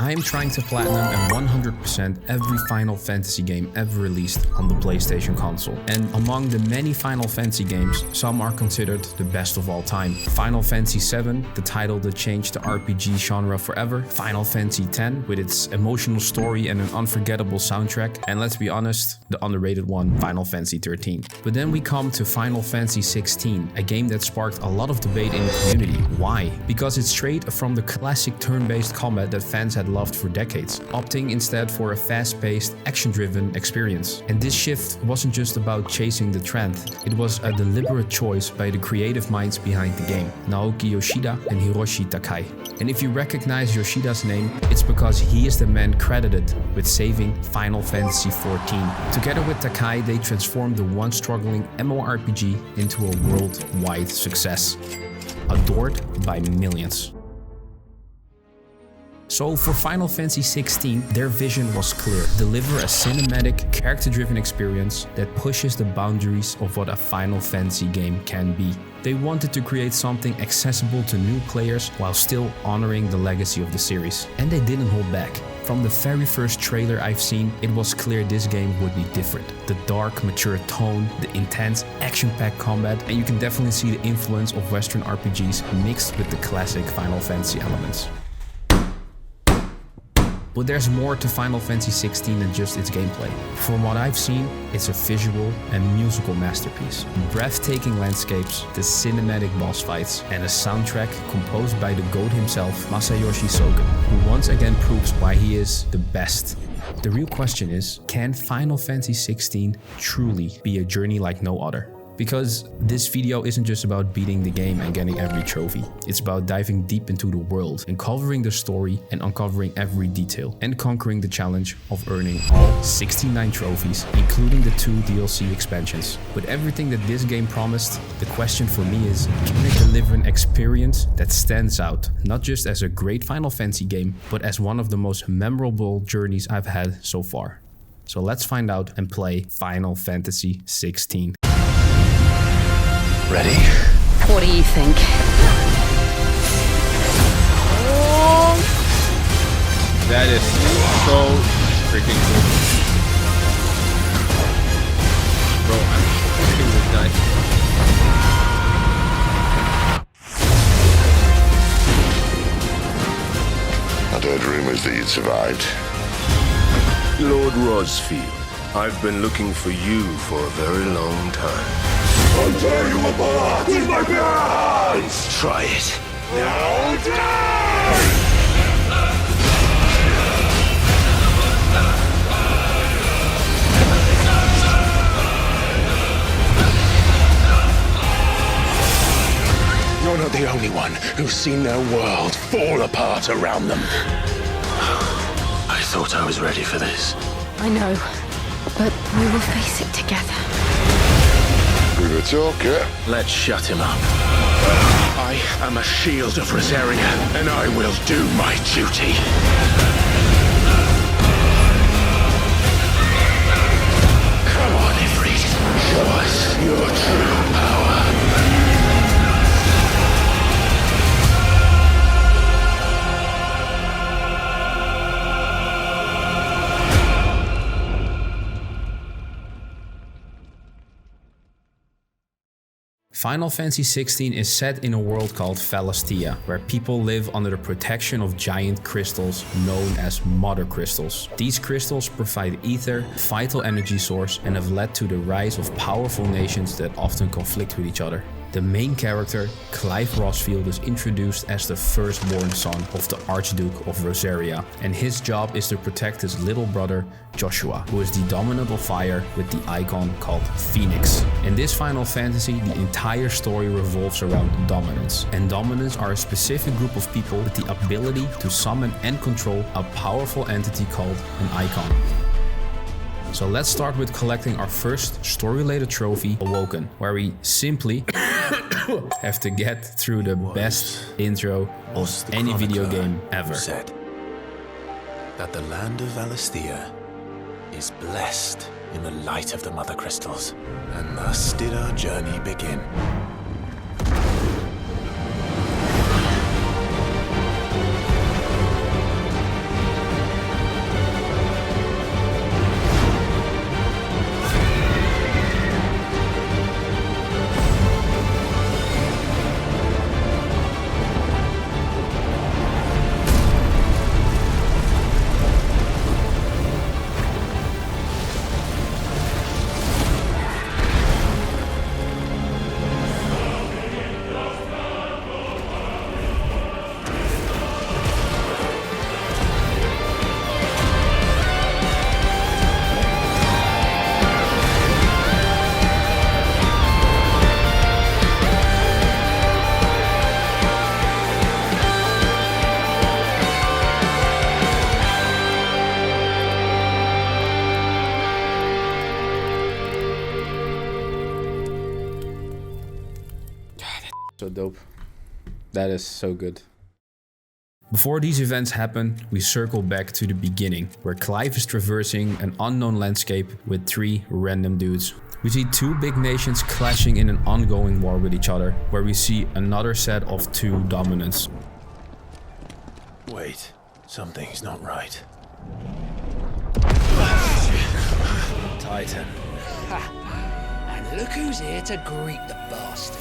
I am trying to platinum and 100% every Final Fantasy game ever released on the PlayStation console. And among the many Final Fantasy games, some are considered the best of all time. Final Fantasy VII, the title that changed the RPG genre forever. Final Fantasy X, with its emotional story and an unforgettable soundtrack. And let's be honest, the underrated one, Final Fantasy XIII. But then we come to Final Fantasy XVI, a game that sparked a lot of debate in the community. Why? Because it strayed from the classic turn-based combat that fans had loved for decades, opting instead for a fast-paced, action-driven experience. And this shift wasn't just about chasing the trend, it was a deliberate choice by the creative minds behind the game, Naoki Yoshida and Hiroshi Takai. And if you recognize Yoshida's name, it's because he is the man credited with saving Final Fantasy XIV. Together with Takai, they transformed the once struggling MMORPG into a worldwide success, adored by millions. So for Final Fantasy XVI, their vision was clear: deliver a cinematic, character-driven experience that pushes the boundaries of what a Final Fantasy game can be. They wanted to create something accessible to new players while still honoring the legacy of the series. And they didn't hold back. From the very first trailer I've seen, it was clear this game would be different. The dark, mature tone, the intense, action-packed combat, and you can definitely see the influence of Western RPGs mixed with the classic Final Fantasy elements. But there's more to Final Fantasy XVI than just its gameplay. From what I've seen, it's a visual and musical masterpiece. Breathtaking landscapes, the cinematic boss fights, and a soundtrack composed by the GOAT himself, Masayoshi Soken, who once again proves why he is the best. The real question is, can Final Fantasy XVI truly be a journey like no other? Because this video isn't just about beating the game and getting every trophy. It's about diving deep into the world and covering the story and uncovering every detail and conquering the challenge of earning all 69 trophies, including the 2 DLC expansions. With everything that this game promised, the question for me is, can it deliver an experience that stands out, not just as a great Final Fantasy game, but as one of the most memorable journeys I've had so far? So let's find out and play Final Fantasy XVI. Ready? What do you think? That is so freaking cool. Bro, I'm shooting this guy. I'd heard rumors that you'd survived. Lord Rosfield, I've been looking for you for a very long time. I'll tear you apart with my bare hands! Try it. Now die! You're not the only one who's seen their world fall apart around them. I thought I was ready for this. I know, but we will face it together. We were talking. Let's shut him up. I am a shield of Rosaria, and I will do my duty. Come on, Ifrit. Show us your true power. Final Fantasy XVI is set in a world called Valisthea, where people live under the protection of giant crystals known as Mother Crystals. These crystals provide ether, vital energy source, and have led to the rise of powerful nations that often conflict with each other. The main character, Clive Rosfield, is introduced as the firstborn son of the Archduke of Rosaria, and his job is to protect his little brother, Joshua, who is the dominant of fire with the icon called Phoenix. In this Final Fantasy, the entire story revolves around dominance, and dominants are a specific group of people with the ability to summon and control a powerful entity called an icon. So let's start with collecting our first story-related trophy, Awoken, where we simply have to get through the best intro of any video game ever. Said that the land of Valisthea is blessed in the light of the Mother Crystals, and thus did our journey begin. dope. That is so good. Before these events happen, we circle back to the beginning, where Clive is traversing an unknown landscape with 3 random dudes. We see 2 big nations clashing in an ongoing war with each other, where we see another set of 2 dominants. Wait, something's not right. Titan. And look who's here to greet the bastard.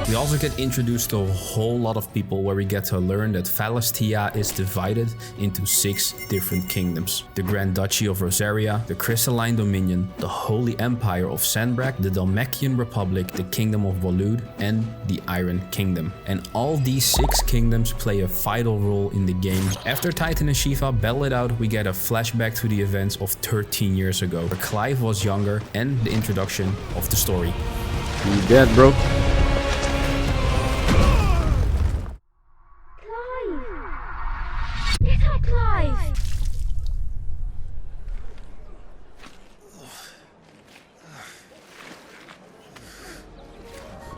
We also get introduced to a whole lot of people, where we get to learn that Valisthea is divided into 6 different kingdoms. The Grand Duchy of Rosaria, the Crystalline Dominion, the Holy Empire of Sandbrak, the Dalmacian Republic, the Kingdom of Waloed, and the Iron Kingdom. And all these 6 kingdoms play a vital role in the game. After Titan and Shiva battle it out, we get a flashback to the events of 13 years ago, where Clive was younger, and the introduction of the story. You dead, bro. Get up, Clive!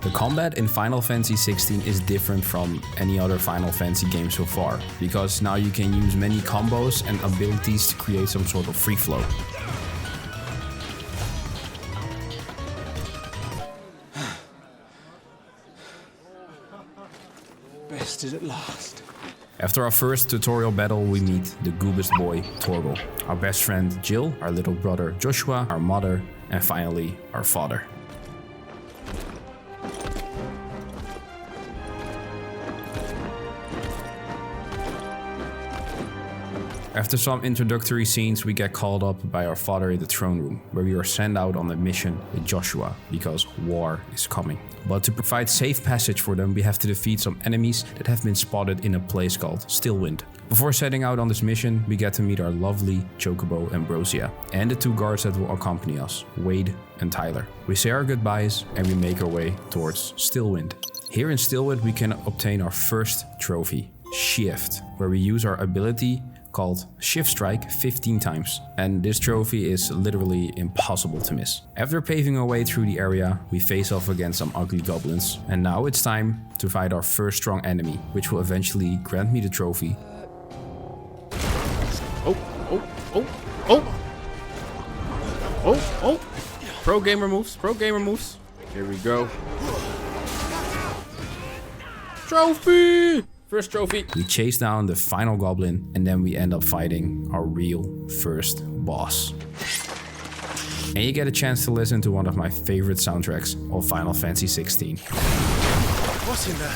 The combat in Final Fantasy 16 is different from any other Final Fantasy game so far, because now you can use many combos and abilities to create some sort of free flow. Bested at last. After our first tutorial battle, we meet the Goobest boy, Torgal, our best friend Jill, our little brother Joshua, our mother, and finally our father. After some introductory scenes, we get called up by our father in the throne room, where we are sent out on a mission with Joshua, because war is coming. But to provide safe passage for them, we have to defeat some enemies that have been spotted in a place called Stillwind. Before setting out on this mission, we get to meet our lovely Chocobo Ambrosia, and the 2 guards that will accompany us, Wade and Tyler. We say our goodbyes and we make our way towards Stillwind. Here in Stillwind, we can obtain our first trophy, Shift, where we use our ability called Shift Strike 15 times, and this trophy is literally impossible to miss. After paving our way through the area, we face off against some ugly goblins, and now it's time to fight our first strong enemy, which will eventually grant me the trophy. Oh. Pro gamer moves, Here we go. Trophy! First trophy. We chase down the final goblin, and then we end up fighting our real first boss. And you get a chance to listen to one of my favorite soundtracks of Final Fantasy 16. What's in there?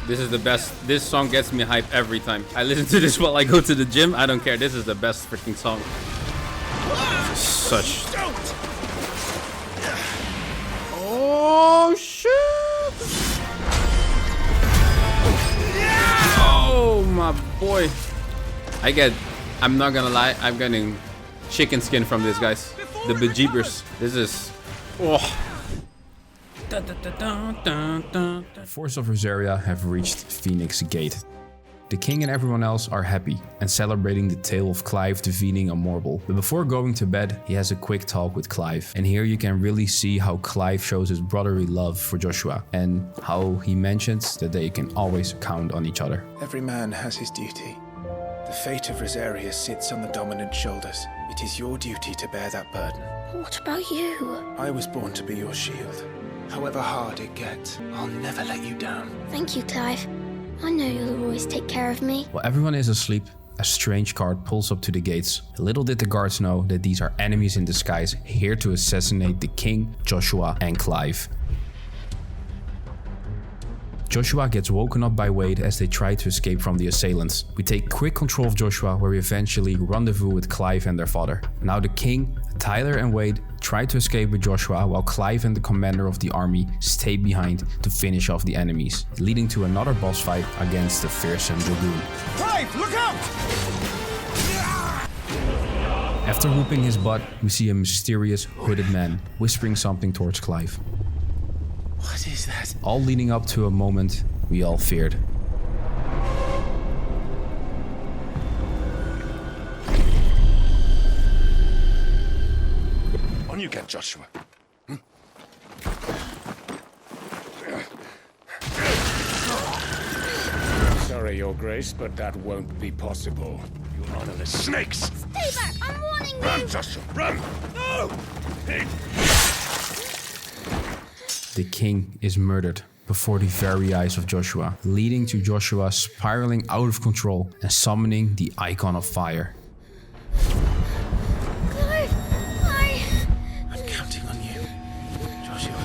This is the best. This song gets me hype every time. I listen to this while I go to the gym. I don't care. This is the best freaking song. Such. Oh shit! Oh my boy. I'm not gonna lie, I'm getting chicken skin from this, guys. The bejeebers. This is. Oh. The force of Rosaria have reached Phoenix Gate. The king and everyone else are happy and celebrating the tale of Clive defeating a mortal. But before going to bed, he has a quick talk with Clive. And here you can really see how Clive shows his brotherly love for Joshua, and how he mentions that they can always count on each other. Every man has his duty. The fate of Rosaria sits on the dominant shoulders. It is your duty to bear that burden. What about you? I was born to be your shield. However hard it gets, I'll never let you down. Thank you, Clive. I know you'll always take care of me. While everyone is asleep, a strange cart pulls up to the gates. Little did the guards know that these are enemies in disguise, here to assassinate the king, Joshua, and Clive. Joshua gets woken up by Wade as they try to escape from the assailants. We take quick control of Joshua, where we eventually rendezvous with Clive and their father. Now the king, Tyler, and Wade try to escape with Joshua, while Clive and the commander of the army stay behind to finish off the enemies, leading to another boss fight against the fearsome dragoon. Clive, look out! After whooping his butt, we see a mysterious hooded man whispering something towards Clive. What is that? All leading up to a moment we all feared. Joshua. Sorry, Your Grace, but that won't be possible. You honorless snakes! Stay back! I'm warning you! Run, Joshua, run! No! The king is murdered before the very eyes of Joshua, leading to Joshua spiraling out of control and summoning the Icon of Fire. Clive! I'm counting on you, Joshua.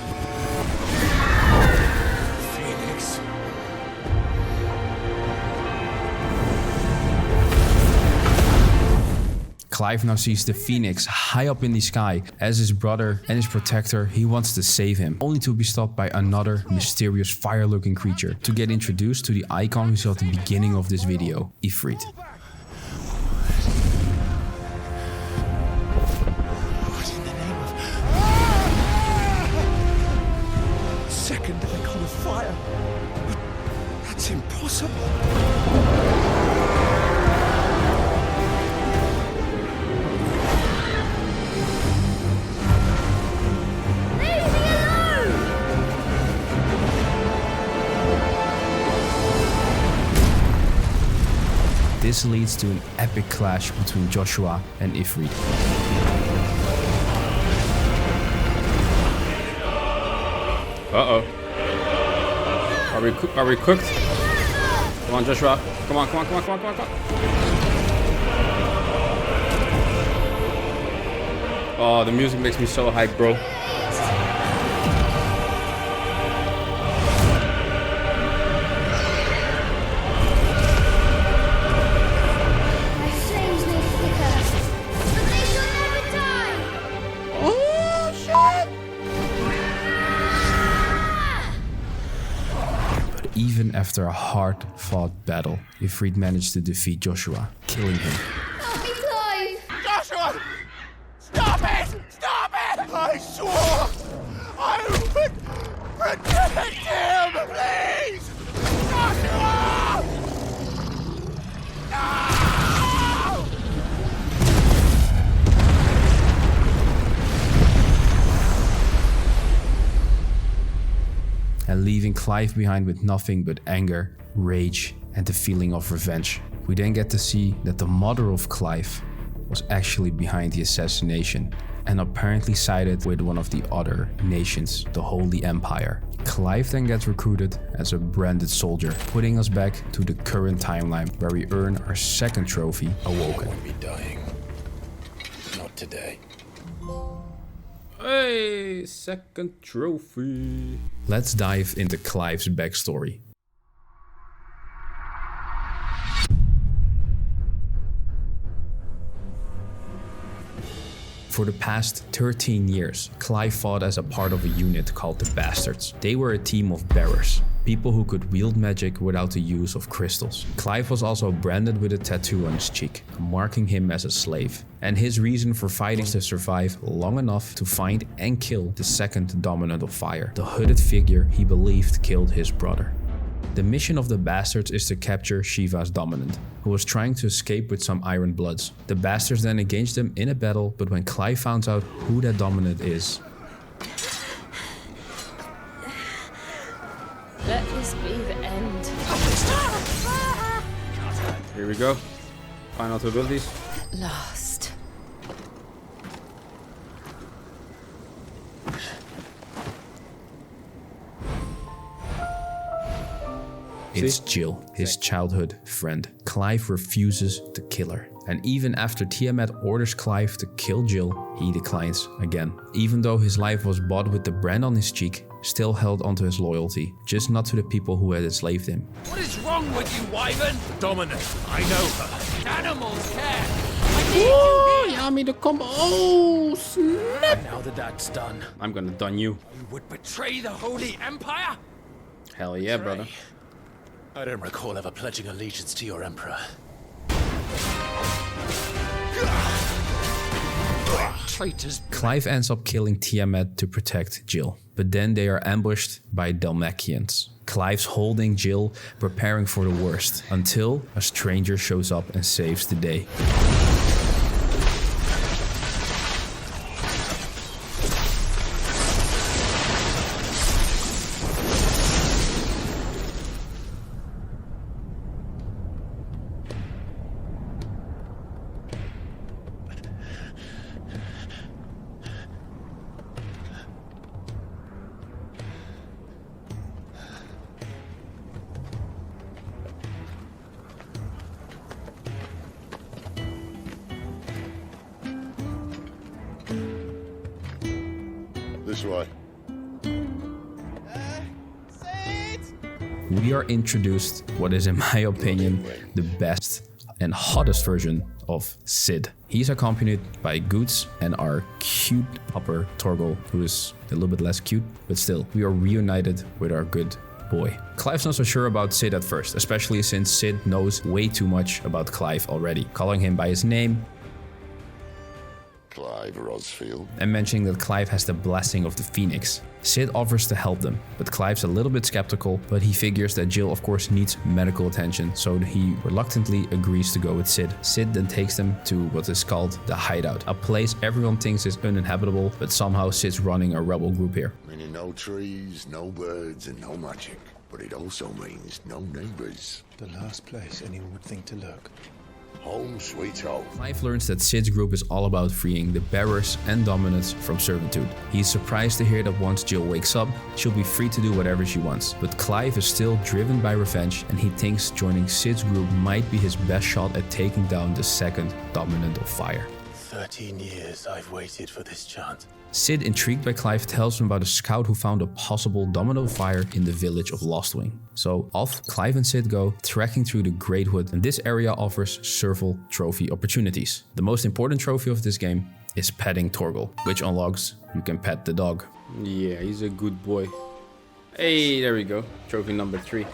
Phoenix! Clive now sees the Phoenix high up in the sky. As his brother and his protector, he wants to save him, only to be stopped by another mysterious fire-looking creature to get introduced to the icon we saw at the beginning of this video, Ifrit. What in the name of... Second icon of fire. But that's impossible. This leads to an epic clash between Joshua and Ifrit. Uh-oh. Are we cooked? Come on, Joshua. Come on. Oh, the music makes me so hyped, bro. Even after a hard-fought battle, Ifrit managed to defeat Joshua, killing him. Help me, Clive! Joshua! Stop it! Stop it! I swore I would protect him! Please! Joshua! No! And leaving Clive behind with nothing but anger, rage, and the feeling of revenge. We then get to see that the mother of Clive was actually behind the assassination and apparently sided with one of the other nations, the Holy Empire. Clive then gets recruited as a branded soldier, putting us back to the current timeline where we earn our second trophy, Awoken. I won't be dying. Not today. Hey, second trophy. Let's dive into Clive's backstory. For the past 13 years, Clive fought as a part of a unit called the Bastards. They were a team of bearers, people who could wield magic without the use of crystals. Clive was also branded with a tattoo on his cheek, marking him as a slave. And his reason for fighting was to survive long enough to find and kill the second dominant of fire, the hooded figure he believed killed his brother. The mission of the Bastards is to capture Shiva's dominant, who was trying to escape with some Iron Bloods. The Bastards then engaged them in a battle, but when Clive found out who that dominant is, Let this be the end. Here we go. Final two abilities. At last. it's Jill, his childhood friend. Clive refuses to kill her. And even after Tiamat orders Clive to kill Jill, he declines again. Even though his life was bought with the brand on his cheek, still held onto his loyalty, just not to the people who had enslaved him. What is wrong with you, Wyvern? The Dominant. I know her. Animals care. I need you here. Yeah, me to come. Oh, snap. And now that that's done, I'm gonna done you. you would betray the Holy Empire? Hell yeah, brother. I don't recall ever pledging allegiance to your emperor. Traitors. Clive ends up killing Tiamat to protect Jill, but then they are ambushed by Dalmakians. Clive's holding Jill, preparing for the worst, until a stranger shows up and saves the day. This way. We are introduced what is, in my opinion, the best and hottest version of Sid. He's accompanied by Goots and our cute pupper Torgal, who is a little bit less cute, but still, we are reunited with our good boy. Clive's not so sure about Sid at first, especially since Sid knows way too much about Clive already, calling him by his name, Clive Rosfield. and mentioning that Clive has the blessing of the Phoenix. Sid offers to help them, but Clive's a little bit skeptical, but he figures that Jill of course needs medical attention, so he reluctantly agrees to go with Sid. Sid then takes them to what is called the Hideout, a place everyone thinks is uninhabitable, but somehow Sid's running a rebel group here. Meaning no trees, no birds, and no magic. But it also means no neighbors. The last place anyone would think to look. Home sweet home. Clive learns that Sid's group is all about freeing the bearers and dominants from servitude. He's surprised to hear that once Jill wakes up, she'll be free to do whatever she wants. But Clive is still driven by revenge, and he thinks joining Sid's group might be his best shot at taking down the second dominant of fire. 13 years I've waited for this chance. Sid, intrigued by Clive, tells him about a scout who found a possible dominant of fire in the village of Lostwing. So off Clive and Sid go, trekking through the Great Wood, and this area offers several trophy opportunities. The most important trophy of this game is petting Torgal, which unlocks you can pet the dog. Yeah, he's a good boy. Hey, there we go. Trophy number 3.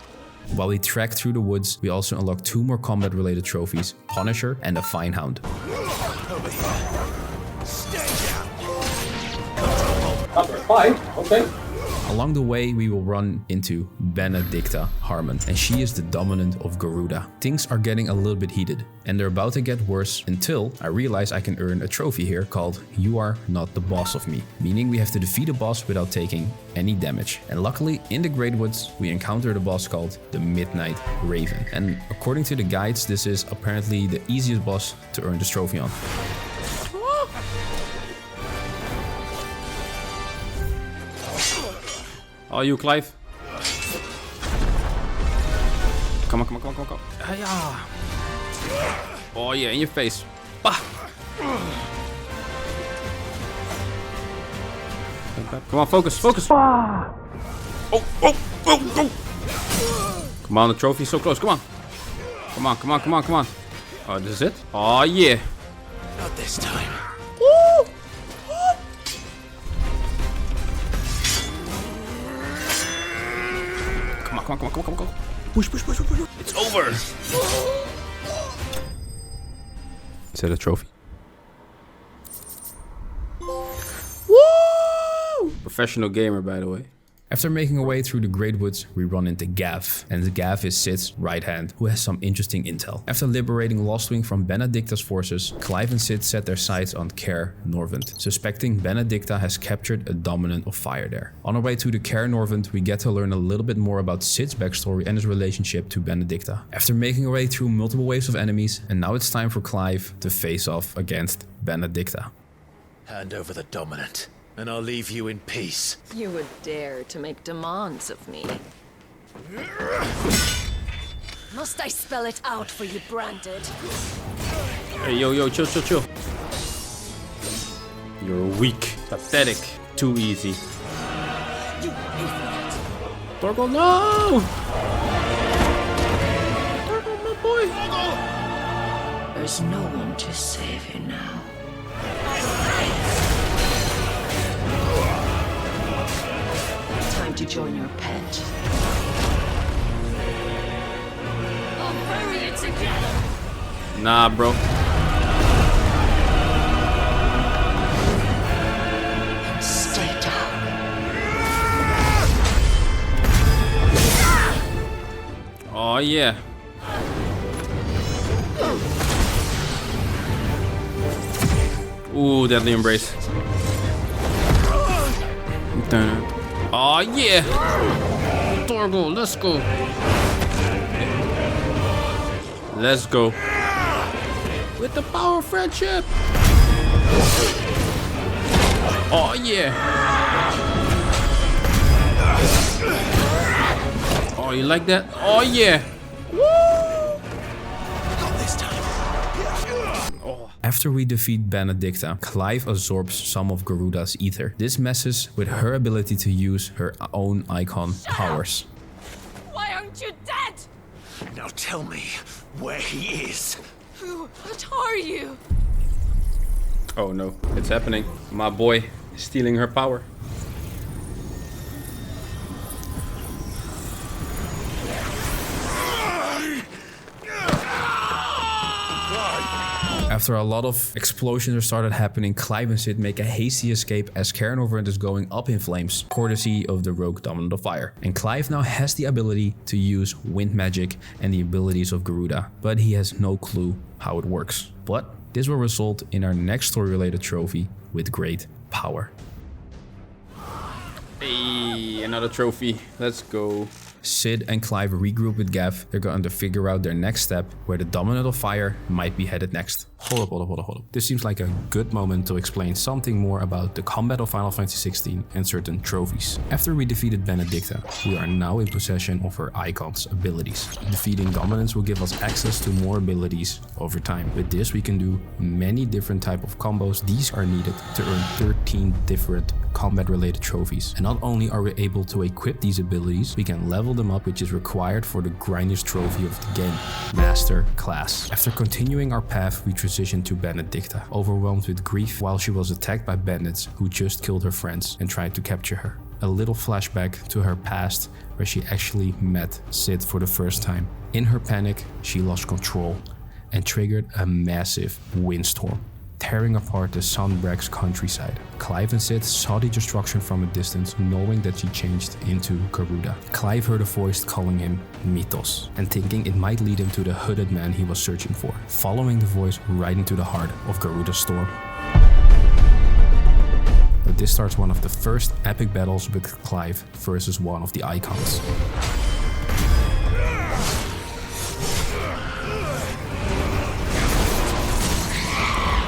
While we trek through the woods, we also unlock 2 more combat-related trophies, Punisher and a Fine Hound. Over here. Stay down. Number 5, okay. Along the way, we will run into Benedicta Harmon, and she is the dominant of Garuda. Things are getting a little bit heated, and they're about to get worse until I realize I can earn a trophy here called You Are Not the Boss of Me, meaning we have to defeat a boss without taking any damage. And luckily, in the Great Woods, we encountered a boss called the Midnight Raven. And according to the guides, this is apparently the easiest boss to earn this trophy on. Oh, you, Clive. Come on, come on, come on, come on, come on. Ah, yeah. Oh, yeah, in your face. Bah. Come on, focus, focus. Oh, oh, oh, oh. Come on, the trophy's so close. Come on. Come on, come on, come on, come on. Oh, this is it? Oh, yeah. Not this time. Come on, come on, come on, come on, come on. Push, push, push, push, push. It's over. Is that a trophy? Woo! Professional gamer, by the way. After making our way through the Great Woods, we run into Gav, and Gav is Sid's right hand, who has some interesting intel. After liberating Lostwing from Benedicta's forces, Clive and Sid set their sights on Caer Norvent, suspecting Benedicta has captured a dominant of fire there. On our way to the Caer Norvent, we get to learn a little bit more about Sid's backstory and his relationship to Benedicta. After making our way through multiple waves of enemies, and now it's time for Clive to face off against Benedicta. Hand over the dominant, and I'll leave you in peace. You would dare to make demands of me. Must I spell it out for you, Branded? Hey, yo, yo, chill, chill, chill. You're weak, pathetic, too easy. You pay for that. Torgal, no! Torgal, my boy! There's no one to save you now. Time to join your pet. I'll bury it together. Nah, bro. Stay down. Oh, yeah. Ooh, deadly embrace. Oh, yeah. Torgal, let's go. Let's go. With the power of friendship. Oh, yeah. Oh, you like that? Oh, yeah. Woo! Not this time. After we defeat Benedicta, Clive absorbs some of Garuda's ether. This messes with her ability to use her own icon powers. Why aren't you dead? Now tell me where he is. What are you? Oh no, it's happening. My boy is stealing her power. After a lot of explosions started happening, Clive and Sid make a hasty escape as Cairnhover is going up in flames, courtesy of the rogue Dominant of Fire. And Clive now has the ability to use wind magic and the abilities of Garuda, but he has no clue how it works. But this will result in our next story-related trophy with great power. Hey, another trophy. Let's go. Sid and Clive regroup with Gav. They're going to figure out their next step, where the Dominant of Fire might be headed next. Hold up. This seems like a good moment to explain something more about the combat of Final Fantasy XVI and certain trophies. After we defeated Benedicta, we are now in possession of her icon's abilities. Defeating Dominants will give us access to more abilities over time. With this, we can do many different types of combos. These are needed to earn 13 different combat-related trophies. And not only are we able to equip these abilities, we can level them up, which is required for the grindiest trophy of the game, Master Class. After continuing our path, we transition to Benedicta, overwhelmed with grief while she was attacked by bandits who just killed her friends and tried to capture her. A little flashback to her past, where she actually met Sid for the first time. In her panic, she lost control and triggered a massive windstorm, tearing apart the Sunbreak's countryside. Clive and Sid saw the destruction from a distance, knowing that she changed into Garuda. Clive heard a voice calling him Mythos, and thinking it might lead him to the hooded man he was searching for, following the voice right into the heart of Garuda's storm. But this starts one of the first epic battles with Clive versus one of the icons.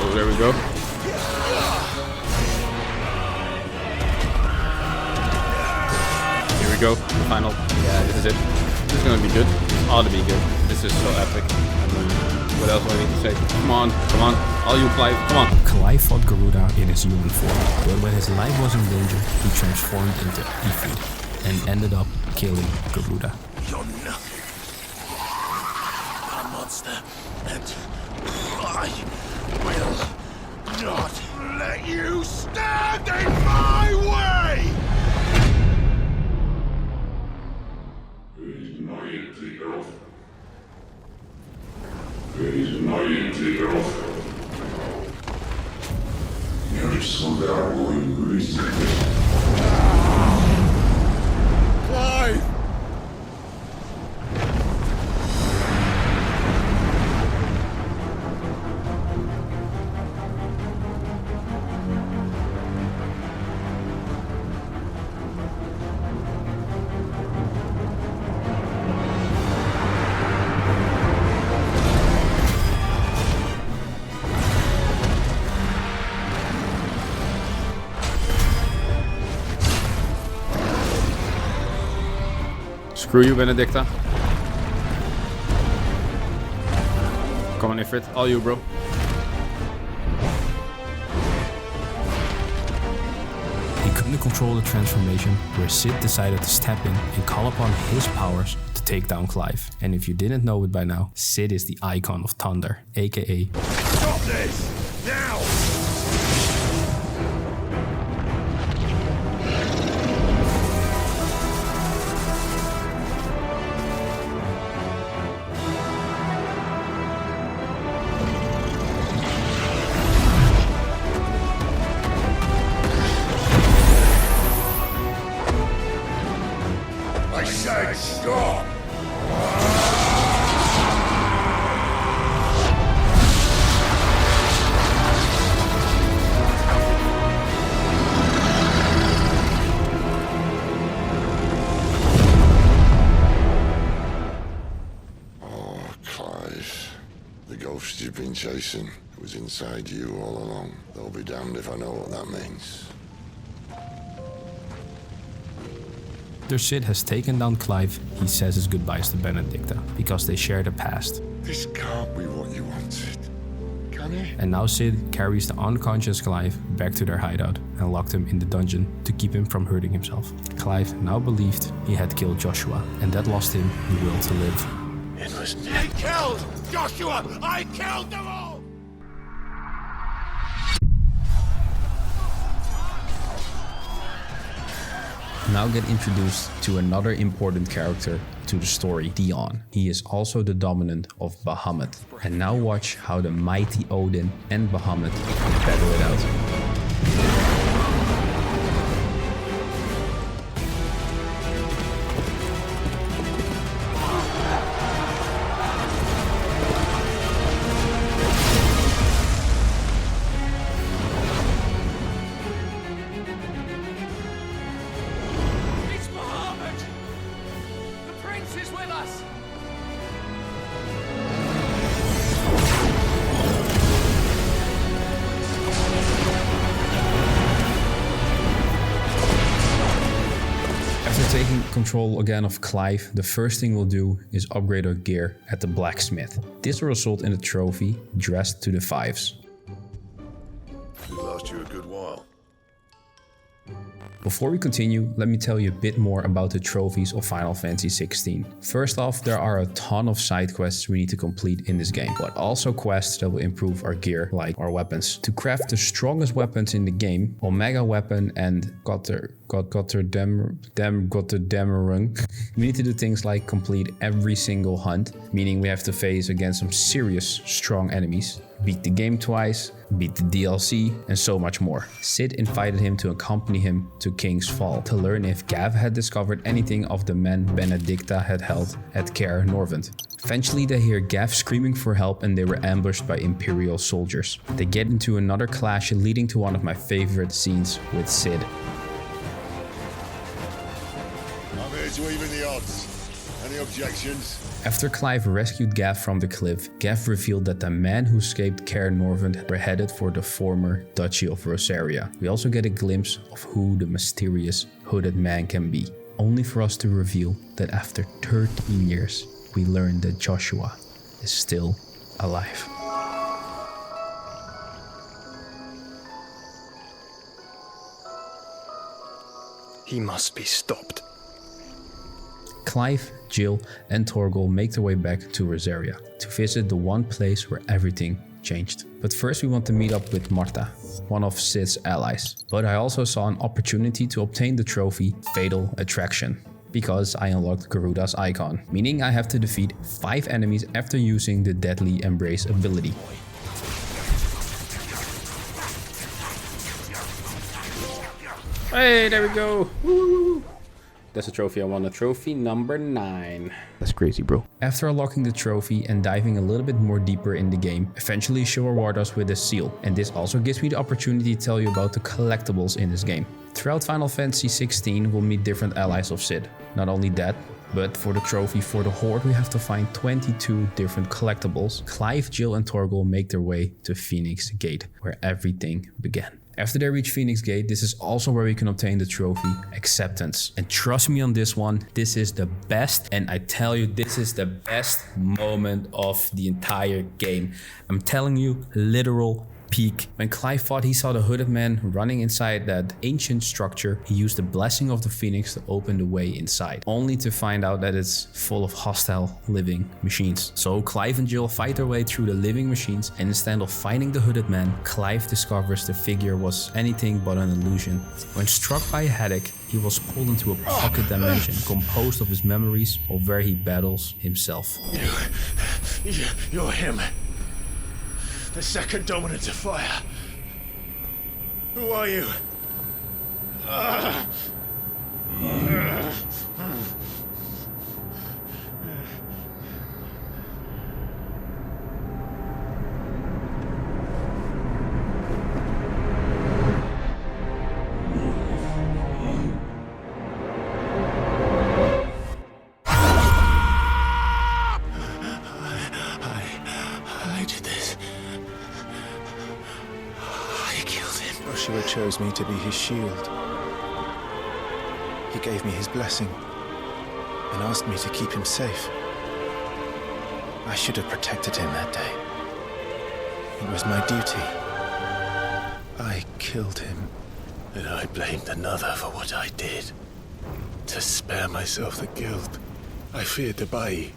Oh, there we go. Here we go. The final. Yeah, this is it. This is gonna be good. Ought to be good. This is so epic. What else do I need to say? Come on. All you Clive, come on. Clive fought Garuda in his human form, but when his life was in danger, he transformed into Ifrit and ended up killing Garuda. You're nothing but a monster, and I will not let you stand in my way! Clive! Screw you, Benedicta. Come on, Ifrit. All you, bro. He couldn't control the transformation, where Sid decided to step in and call upon his powers to take down Clive. And if you didn't know it by now, Sid is the icon of thunder, aka... Stop this! Now! I said stop! Oh, Clive. The ghost you've been chasing was inside you all along. They'll be damned if I know what that means. After Sid has taken down Clive, he says his goodbyes to Benedicta, because they share the past. This can't be what you wanted. And now Sid carries the unconscious Clive back to their hideout and locked him in the dungeon to keep him from hurting himself. Clive now believed he had killed Joshua, and that lost him the will to live. It was me. I killed Joshua! I killed them all! Now get introduced to another important character to the story, Dion. He is also the dominant of Bahamut. And now watch how the mighty Odin and Bahamut battle it out. Taking control again of Clive, the first thing we'll do is upgrade our gear at the blacksmith. This will result in a trophy dressed to the fives. It lasts you a good while. Before we continue, let me tell you a bit more about the trophies of Final Fantasy 16. First off, there are a ton of side quests we need to complete in this game, but also quests that will improve our gear, like our weapons. To craft the strongest weapons in the game, Omega Weapon and Götterdämmerung, we need to do things like complete every single hunt, meaning we have to face against some serious strong enemies, beat the game twice, beat the DLC, and so much more. Sid invited him to accompany him to King's Fall to learn if Gav had discovered anything of the men Benedicta had held at Caer Norvent. Eventually they hear Gav screaming for help and they were ambushed by Imperial soldiers. They get into another clash leading to one of my favorite scenes with Sid. I'm here to even the odds. Any objections? After Clive rescued Gav from the cliff, Gav revealed that the men who escaped Caer Norvent were headed for the former Duchy of Rosaria. We also get a glimpse of who the mysterious hooded man can be, only for us to reveal that after 13 years, we learn that Joshua is still alive. He must be stopped. Clive, Jill, and Torgal make their way back to Rosaria to visit the one place where everything changed. But first we want to meet up with Marta, one of Sid's allies. But I also saw an opportunity to obtain the trophy Fatal Attraction, because I unlocked Garuda's icon, meaning I have to defeat 5 enemies after using the Deadly Embrace ability. Hey, there we go. Woo! That's a trophy I won, trophy number 9. That's crazy, bro. After unlocking the trophy and diving a little bit more deeper in the game, eventually she'll reward us with a seal. And this also gives me the opportunity to tell you about the collectibles in this game. Throughout Final Fantasy 16, we'll meet different allies of Sid. Not only that, but for the trophy for the Horde, we have to find 22 different collectibles. Clive, Jill, and Torgal make their way to Phoenix Gate, where everything began. After they reach Phoenix Gate, this is also where we can obtain the trophy Acceptance. And trust me on this one, this is the best, and I tell you, this is the best moment of the entire game. I'm telling you, literal peak. When Clive thought he saw the hooded man running inside that ancient structure, he used the blessing of the Phoenix to open the way inside, only to find out that it's full of hostile living machines. So Clive and Jill fight their way through the living machines, and instead of finding the hooded man, Clive discovers the figure was anything but an illusion. When struck by a headache, he was pulled into a pocket dimension composed of his memories of where he battles himself. You're him. The second dominant of fire. Who are you? Joshua chose me to be his shield. He gave me his blessing and asked me to keep him safe. I should have protected him that day. It was my duty. I killed him. And I blamed another for what I did. To spare myself the guilt, I feared the Bai.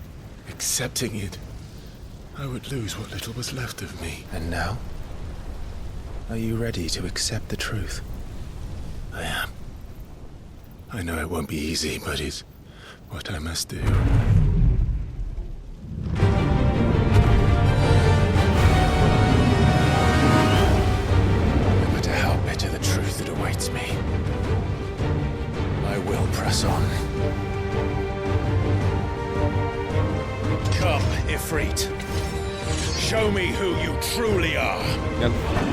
Accepting it, I would lose what little was left of me. And now? Are you ready to accept the truth? I am. I know it won't be easy, but it's what I must do. No matter how bitter the truth that awaits me, I will press on. Come, Ifrit. Show me who you truly are.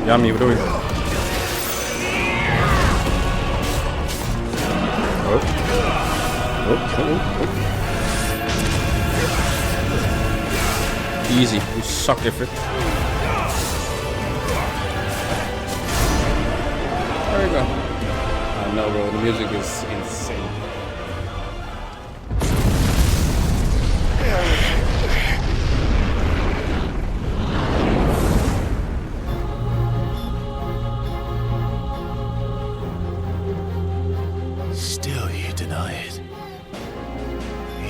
Yummy, wat doe je? Easy, you suck, Ifrit. There we go. I know, bro, the music is insane. Still you deny it.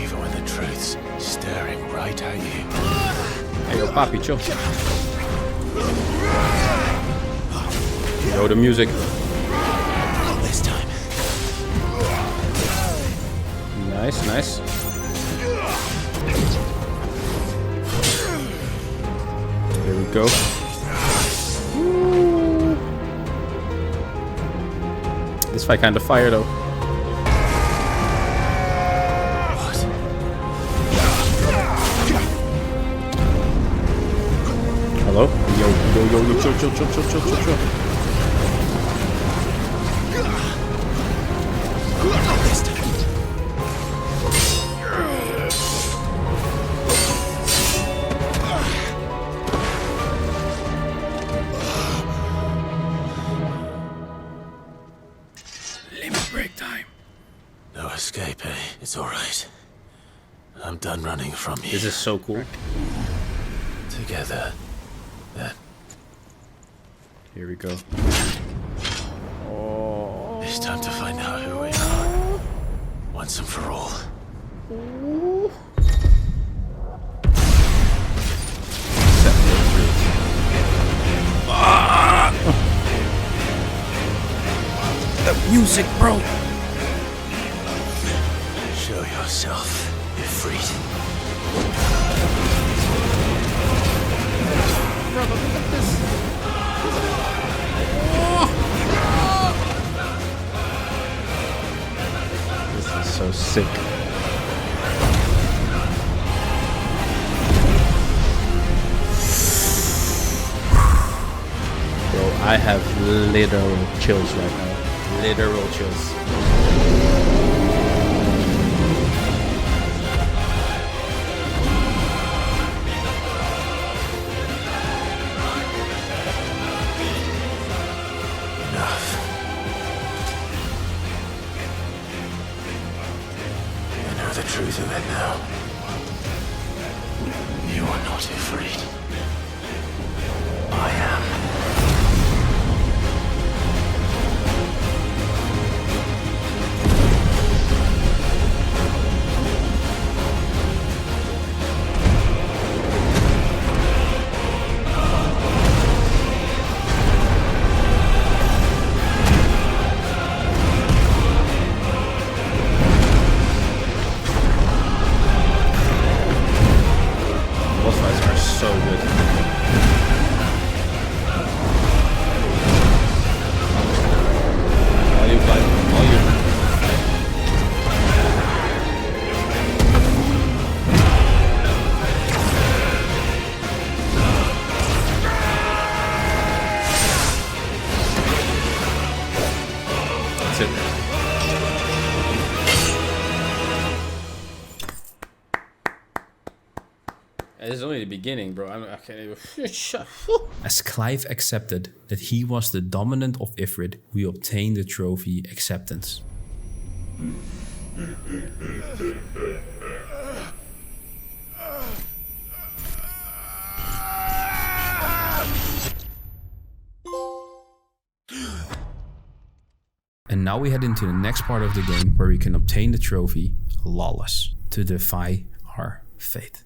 Even when the truth's staring right at you. Hey, yo, papi, chill. Yo, the music. Not this time. Nice, nice. Here we go. This fight kind of fire though. Hello? Yo, chill. Limit break time. No escape, eh? It's alright. I'm done running from you. This is so cool. Together. Then. Here we go. It's time to find out who we are. Once and for all. The music, bro. Show yourself, Ifrit. Brother, look at this. This is so sick. Bro, I have literal chills right now. Literal chills. The truth of it now. You are not afraid. I am. This is only the beginning, bro. I can't even... Shut. As Clive accepted that he was the dominant of Ifrit, we obtained the trophy Acceptance. now we head into the next part of the game where we can obtain the trophy, Lawless, to defy our fate.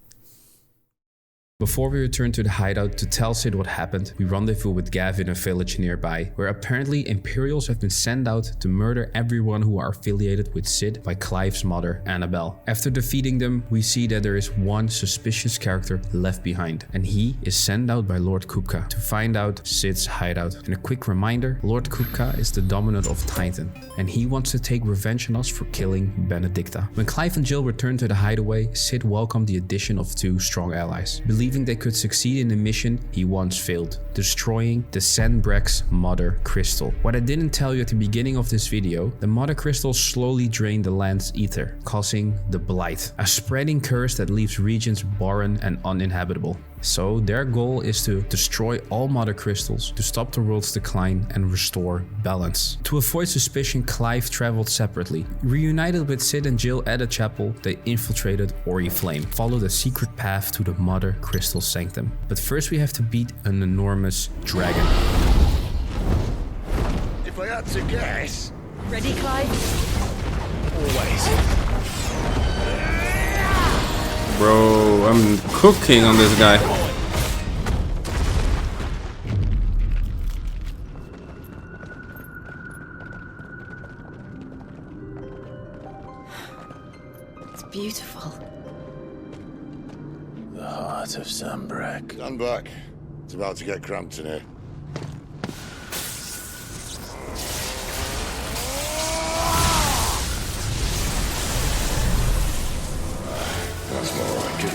Before we return to the hideout to tell Sid what happened, we rendezvous with Gav in a village nearby, where apparently Imperials have been sent out to murder everyone who are affiliated with Sid by Clive's mother, Annabelle. After defeating them, we see that there is one suspicious character left behind, and he is sent out by Lord Kupka to find out Sid's hideout. And a quick reminder, Lord Kupka is the dominant of Titan, and he wants to take revenge on us for killing Benedicta. When Clive and Jill return to the hideaway, Sid welcomed the addition of 2 strong allies, believing they could succeed in the mission he once failed, destroying the Sandbreck's Mother Crystal. What I didn't tell you at the beginning of this video, the Mother Crystal slowly drained the land's ether, causing the Blight, a spreading curse that leaves regions barren and uninhabitable. So their goal is to destroy all Mother Crystals to stop the world's decline and restore balance. To avoid suspicion, Clive traveled separately. Reunited with Sid and Jill at a chapel, they infiltrated Oriflame, followed a secret path to the Mother Crystal Sanctum. But first we have to beat an enormous dragon. If I had to guess... Ready, Clive? Always. Bro, I'm cooking on this guy. It's beautiful. The heart of Sandbreck. Stand back. It's about to get cramped in here. That's more like it.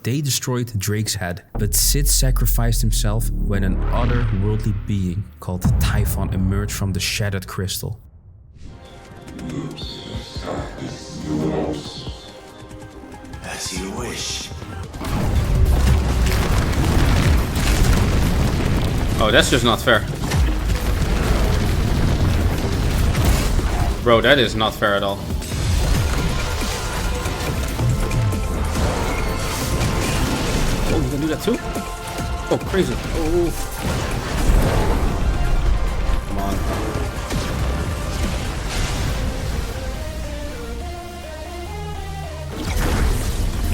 They destroyed Drake's head, but Sid sacrificed himself when an otherworldly being called Typhon emerged from the shattered crystal. As you wish. Oh, that's just not fair. Bro, that is not fair at all. Oh, you can do that too? Oh, crazy. Oh. Come on.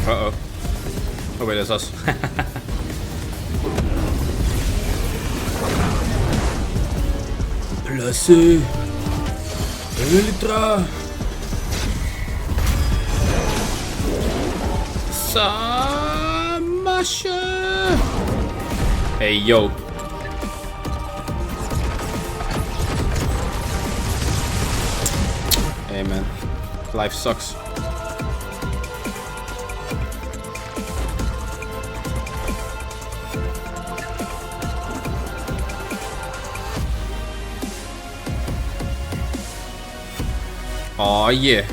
Uh-oh. Oh, wait, that's us. Placé. Elytra. Samasha. Hey, yo. Hey, man. Life sucks. Oh yeah.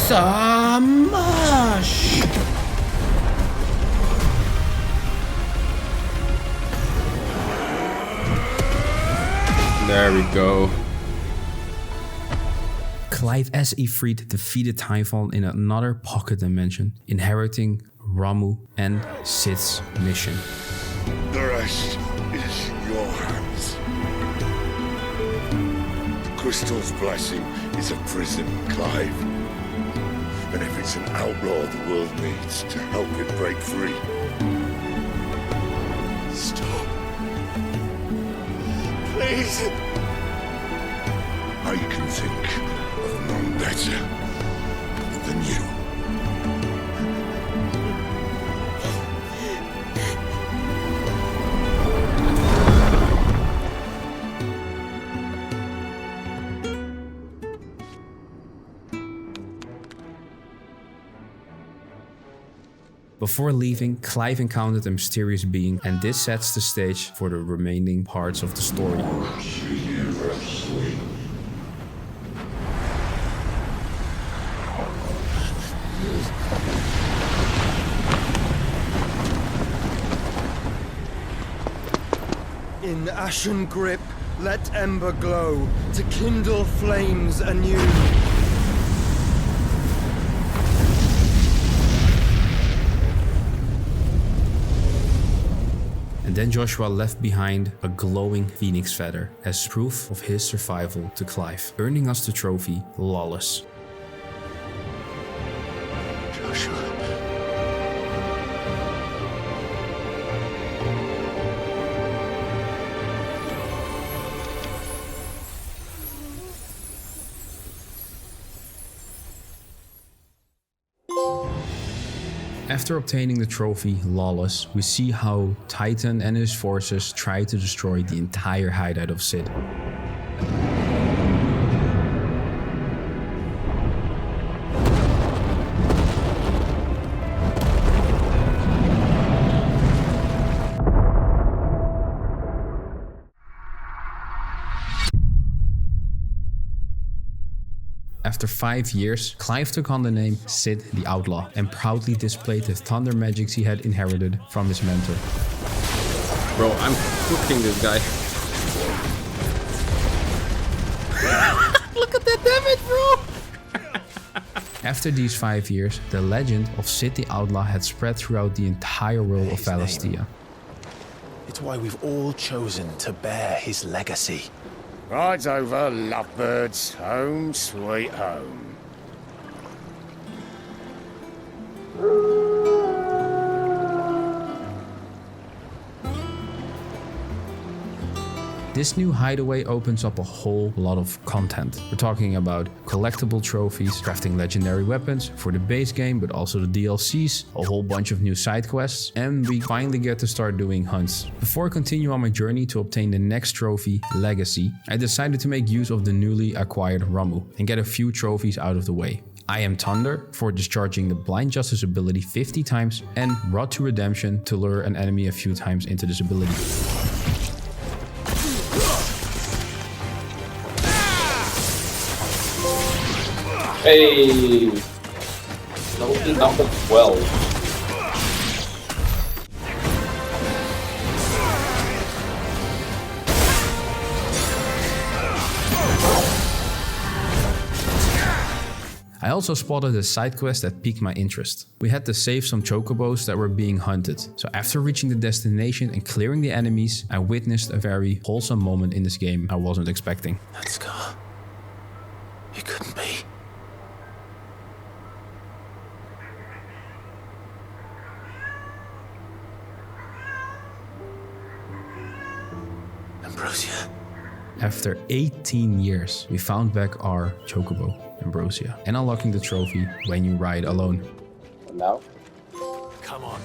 Samash. There we go. Clive as Ifrit defeated Typhon in another pocket dimension, inheriting Ramu and Sid's mission. The rest is your hands. The Crystal's blessing is a prison, Clive. And if it's an outlaw the world needs to help it break free. Stop. Please. I can think of none better than you. Before leaving, Clive encountered a mysterious being, and this sets the stage for the remaining parts of the story. In ashen grip, let ember glow, to kindle flames anew. And then Joshua left behind a glowing phoenix feather as proof of his survival to Clive, earning us the trophy Lawless. Joshua. After obtaining the trophy Lawless, we see how Titan and his forces try to destroy the entire hideout of Sid. After 5 years, Clive took on the name Sid the Outlaw and proudly displayed the thunder magics he had inherited from his mentor. Bro, I'm cooking this guy. Look at that damage, bro! After these 5 years, the legend of Sid the Outlaw had spread throughout the entire world of Valistia. It's why we've all chosen to bear his legacy. Rides over, lovebirds, home sweet home. This new hideaway opens up a whole lot of content. We're talking about collectible trophies, crafting legendary weapons for the base game, but also the DLCs, a whole bunch of new side quests, and we finally get to start doing hunts. Before I continue on my journey to obtain the next trophy, Legacy, I decided to make use of the newly acquired Ramu and get a few trophies out of the way. I am Thunder for discharging the Blind Justice ability 50 times and Rod to Redemption to lure an enemy a few times into this ability. Hey! Naoki number 12. I also spotted a side quest that piqued my interest. We had to save some chocobos that were being hunted. So after reaching the destination and clearing the enemies, I witnessed a very wholesome moment in this game I wasn't expecting. That scar. It couldn't be. Ambrosia. After 18 years, we found back our chocobo, Ambrosia, and unlocking the trophy when you ride alone. And now? Come on.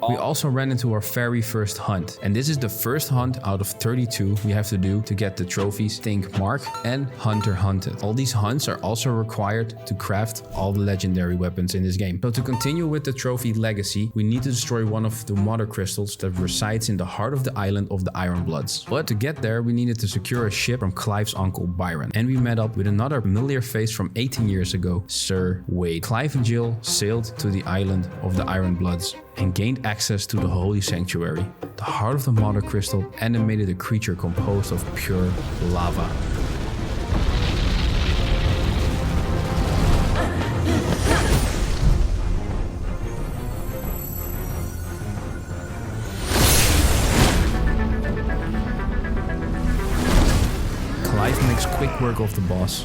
We also ran into our very first hunt, and this is the first hunt out of 32 we have to do to get the trophies Think Mark and Hunter Hunted. All these hunts are also required to craft all the legendary weapons in this game. So to continue with the trophy Legacy, we need to destroy one of the mother crystals that resides in the heart of the island of the Iron Bloods. But to get there, we needed to secure a ship from Clive's uncle Byron, and we met up with another familiar face from 18 years ago, Sir Wade. Clive and Jill sailed to the island of the Iron Bloods and gained access to the Holy Sanctuary. The heart of the Mother Crystal animated a creature composed of pure lava. Clive makes quick work of the boss.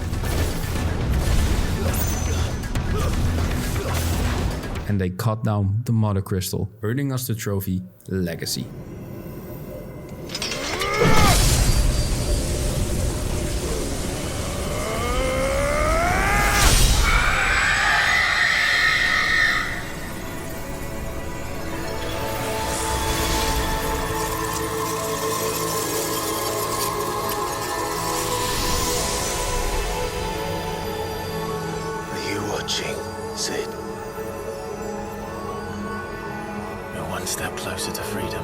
And they cut down the Mother Crystal, earning us the trophy Legacy. Are you watching, Sid? One step closer to freedom.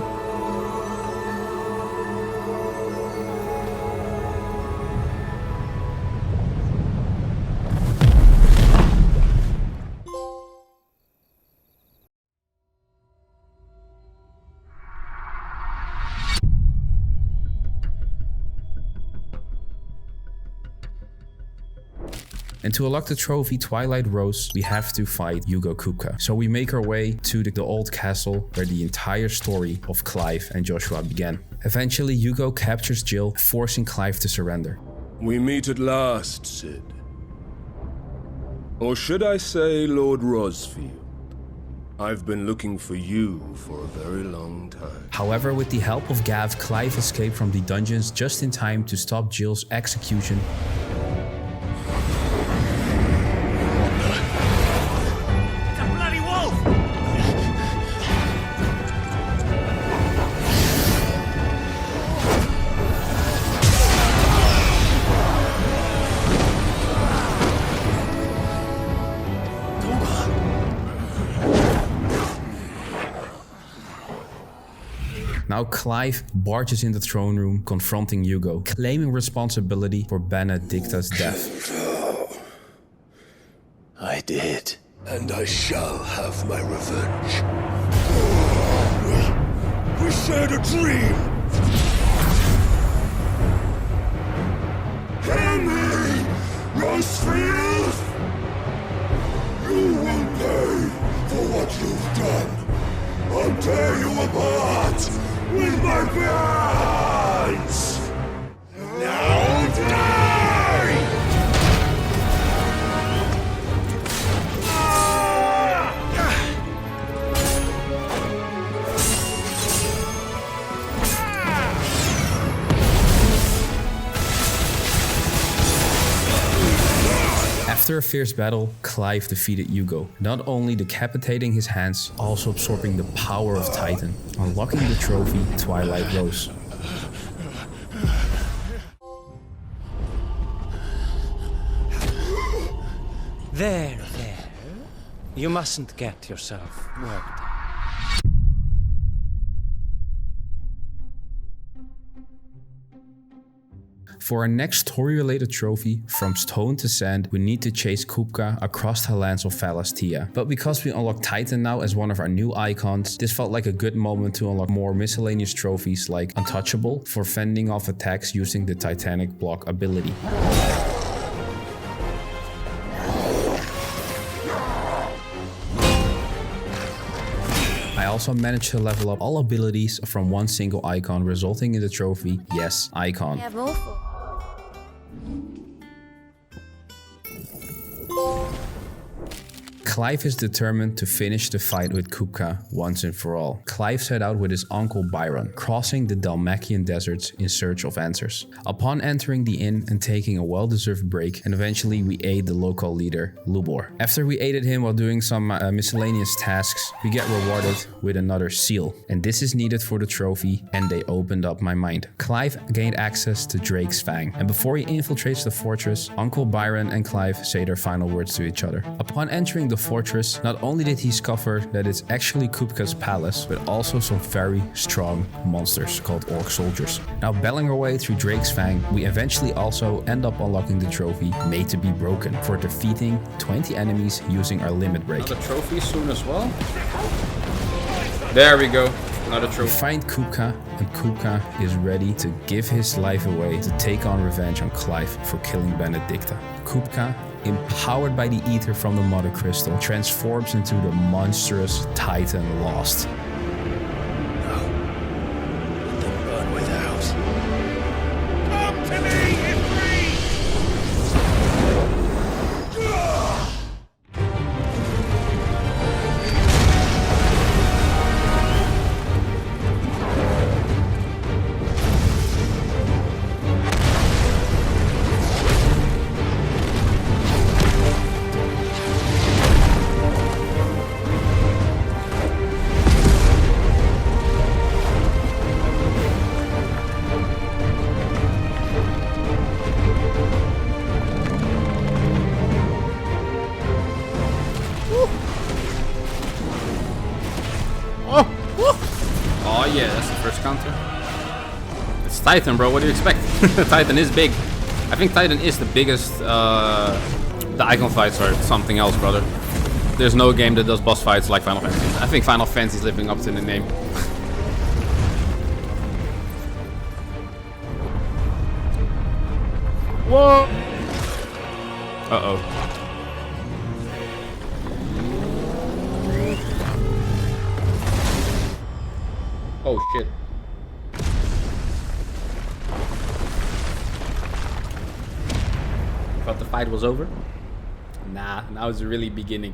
And to unlock the trophy Twilight Rose, we have to fight Hugo Kupka. So we make our way to the old castle where the entire story of Clive and Joshua began. Eventually, Hugo captures Jill, forcing Clive to surrender. We meet at last, Sid. Or should I say, Lord Rosfield? I've been looking for you for a very long time. However, with the help of Gav, Clive escaped from the dungeons just in time to stop Jill's execution. Now Clive barges in the throne room, confronting Hugo, claiming responsibility for Benedicta's death. I did. And I shall have my revenge. We shared a dream! Remi! Rosfield! You will pay for what you've done. I'll tear you apart with my hands! Now die! After a fierce battle, Clive defeated Hugo, not only decapitating his hands, also absorbing the power of Titan, unlocking the trophy Twilight Rose. There. You mustn't get yourself worked up. For our next story-related trophy, From Stone to Sand, we need to chase Kupka across the lands of Valastia. But because we unlock Titan now as one of our new icons, this felt like a good moment to unlock more miscellaneous trophies like Untouchable for fending off attacks using the Titanic block ability. I also managed to level up all abilities from one single icon, resulting in the trophy, Yes, Icon. Clive is determined to finish the fight with Kupka once and for all. Clive set out with his uncle Byron, crossing the Dalmacian deserts in search of answers. Upon entering the inn and taking a well-deserved break, and eventually we aid the local leader, Lubor. After we aided him while doing some miscellaneous tasks, we get rewarded with another seal. And this is needed for the trophy, and they opened up my mind. Clive gained access to Drake's Fang, and before he infiltrates the fortress, Uncle Byron and Clive say their final words to each other. Upon entering the fortress, not only did he discover that it's actually Kupka's palace, but also some very strong monsters called Orc Soldiers. Now battling our way through Drake's Fang, we eventually also end up unlocking the trophy Made to be Broken for defeating 20 enemies using our limit break. Another trophy soon as well. There we go. Another trophy. We find Kupka, and Kupka is ready to give his life away to take on revenge on Clive for killing Benedicta. Kupka, empowered by the ether from the Mother Crystal, transforms into the monstrous Titan Lost. Burn without. Come to me, Ifrit! Oh yeah, that's the first counter. It's Titan, bro. What do you expect? Titan is big. I think Titan is the biggest. The icon fights are something else, brother. There's no game that does boss fights like Final Fantasy. I think Final Fantasy is living up to the name. Whoa! Uh-oh. Oh shit. Thought the fight was over? Nah, now it's really beginning.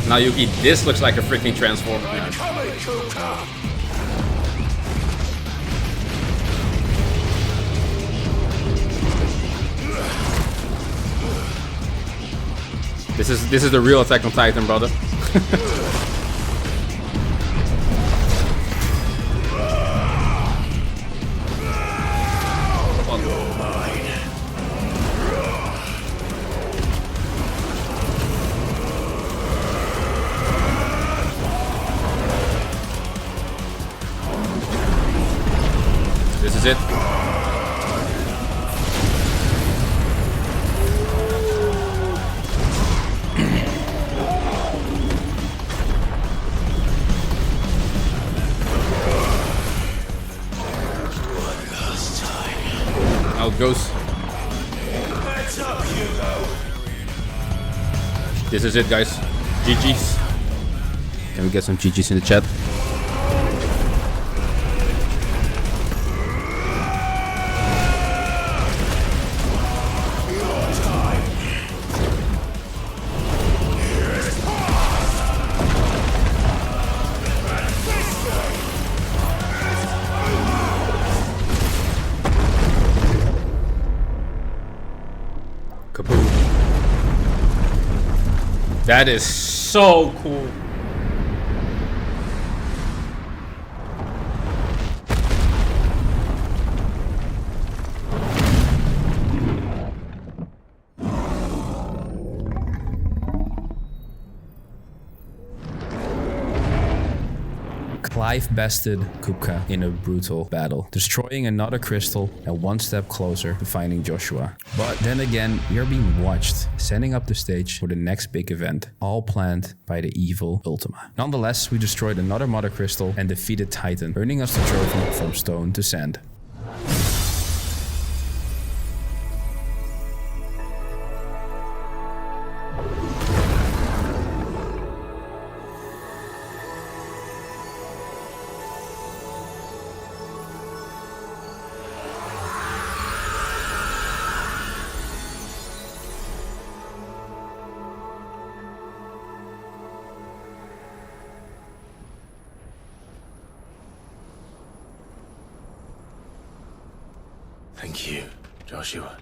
Now Yuki, this looks like a freaking transformer. Man. This is the real Attack on Titan, brother. This is it. Out goes. This is it, guys. GG's. Can we get some GG's in the chat? That is so cool. Clive bested Kupka in a brutal battle, destroying another crystal and one step closer to finding Joshua. But then again, we are being watched, setting up the stage for the next big event, all planned by the evil Ultima. Nonetheless, we destroyed another mother crystal and defeated Titan, earning us the trophy from stone to sand. Thank you, Joshua.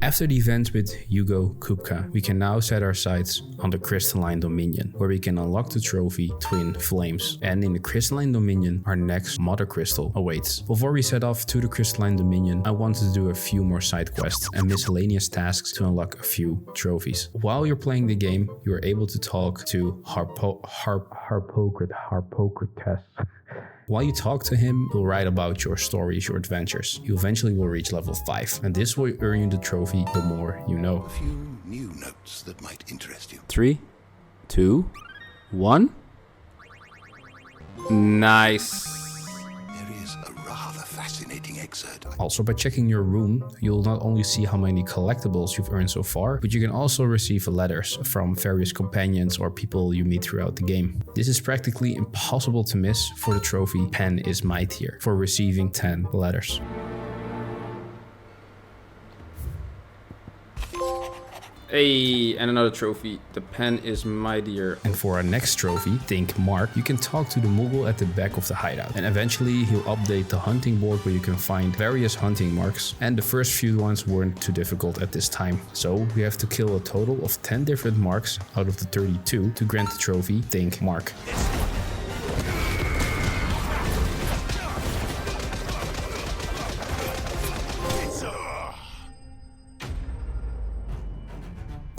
After the event with Hugo Kupka, we can now set our sights on the Crystalline Dominion, where we can unlock the trophy Twin Flames. And in the Crystalline Dominion, our next Mother Crystal awaits. Before we set off to the Crystalline Dominion, I wanted to do a few more side quests and miscellaneous tasks to unlock a few trophies. While you're playing the game, you are able to talk to Harpocrates. While you talk to him, he'll write about your stories, your adventures. You eventually will reach level 5, and this will earn you the trophy the more you know. A few new notes that might interest you. 3, 2, 1. Nice. There is a rather fascinating excerpt. Also, by checking your room, you'll not only see how many collectibles you've earned so far, but you can also receive letters from various companions or people you meet throughout the game. This is practically impossible to miss for the trophy Pen is Mightier for receiving 10 letters. Hey, and another trophy. The pen is mightier. And for our next trophy, Think Mark, you can talk to the Moogle at the back of the hideout. And eventually he'll update the hunting board where you can find various hunting marks. And the first few ones weren't too difficult at this time. So we have to kill a total of 10 different marks out of the 32 to grant the trophy Think Mark.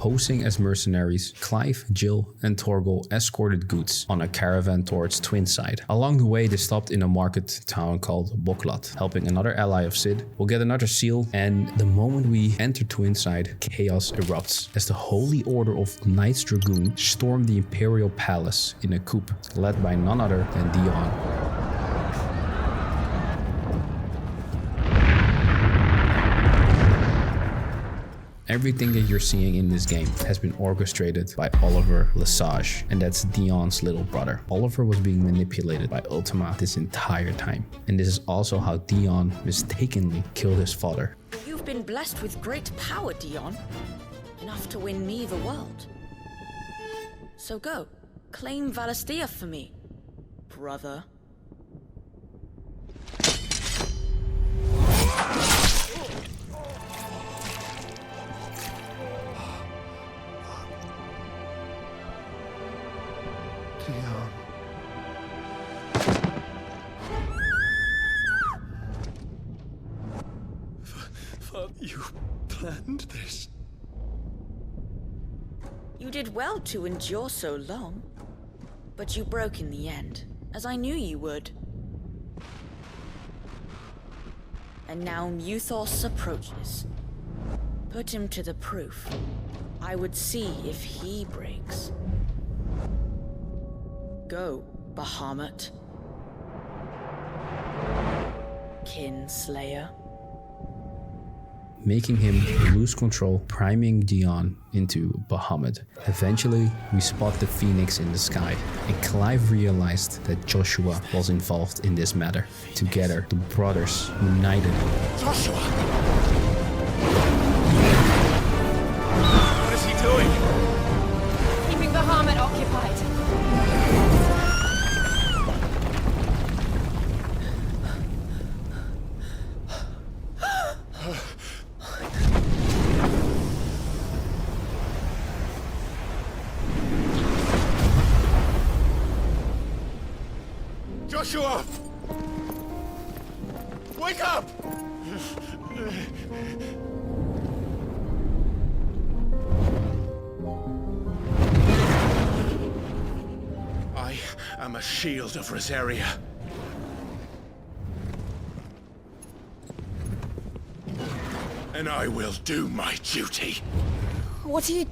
Posing as mercenaries, Clive, Jill, and Torgal escorted goods on a caravan towards Twinside. Along the way, they stopped in a market town called Boklat, helping another ally of Sid. We'll get another seal, and the moment we enter Twinside, chaos erupts as the Holy Order of Knights Dragoon storm the Imperial Palace in a coup, led by none other than Dion. Everything that you're seeing in this game has been orchestrated by Oliver Lesage, and that's Dion's little brother. Oliver was being manipulated by Ultima this entire time, and this is also how Dion mistakenly killed his father. You've been blessed with great power, Dion. Enough to win me the world. So go, claim Valisthea for me, brother. Dion. Father, you planned this? You did well to endure so long, but you broke in the end, as I knew you would. And now Muthos approaches. Put him to the proof. I would see if he breaks. Go, Bahamut. Kinslayer. Making him lose control, priming Dion into Bahamut. Eventually, we spot the Phoenix in the sky, and Clive realized that Joshua was involved in this matter. Together, the brothers united. Joshua! What is he doing? Keeping Bahamut occupied. Joshua! Wake up! I am a shield of Rosaria. And I will do my duty. What are you...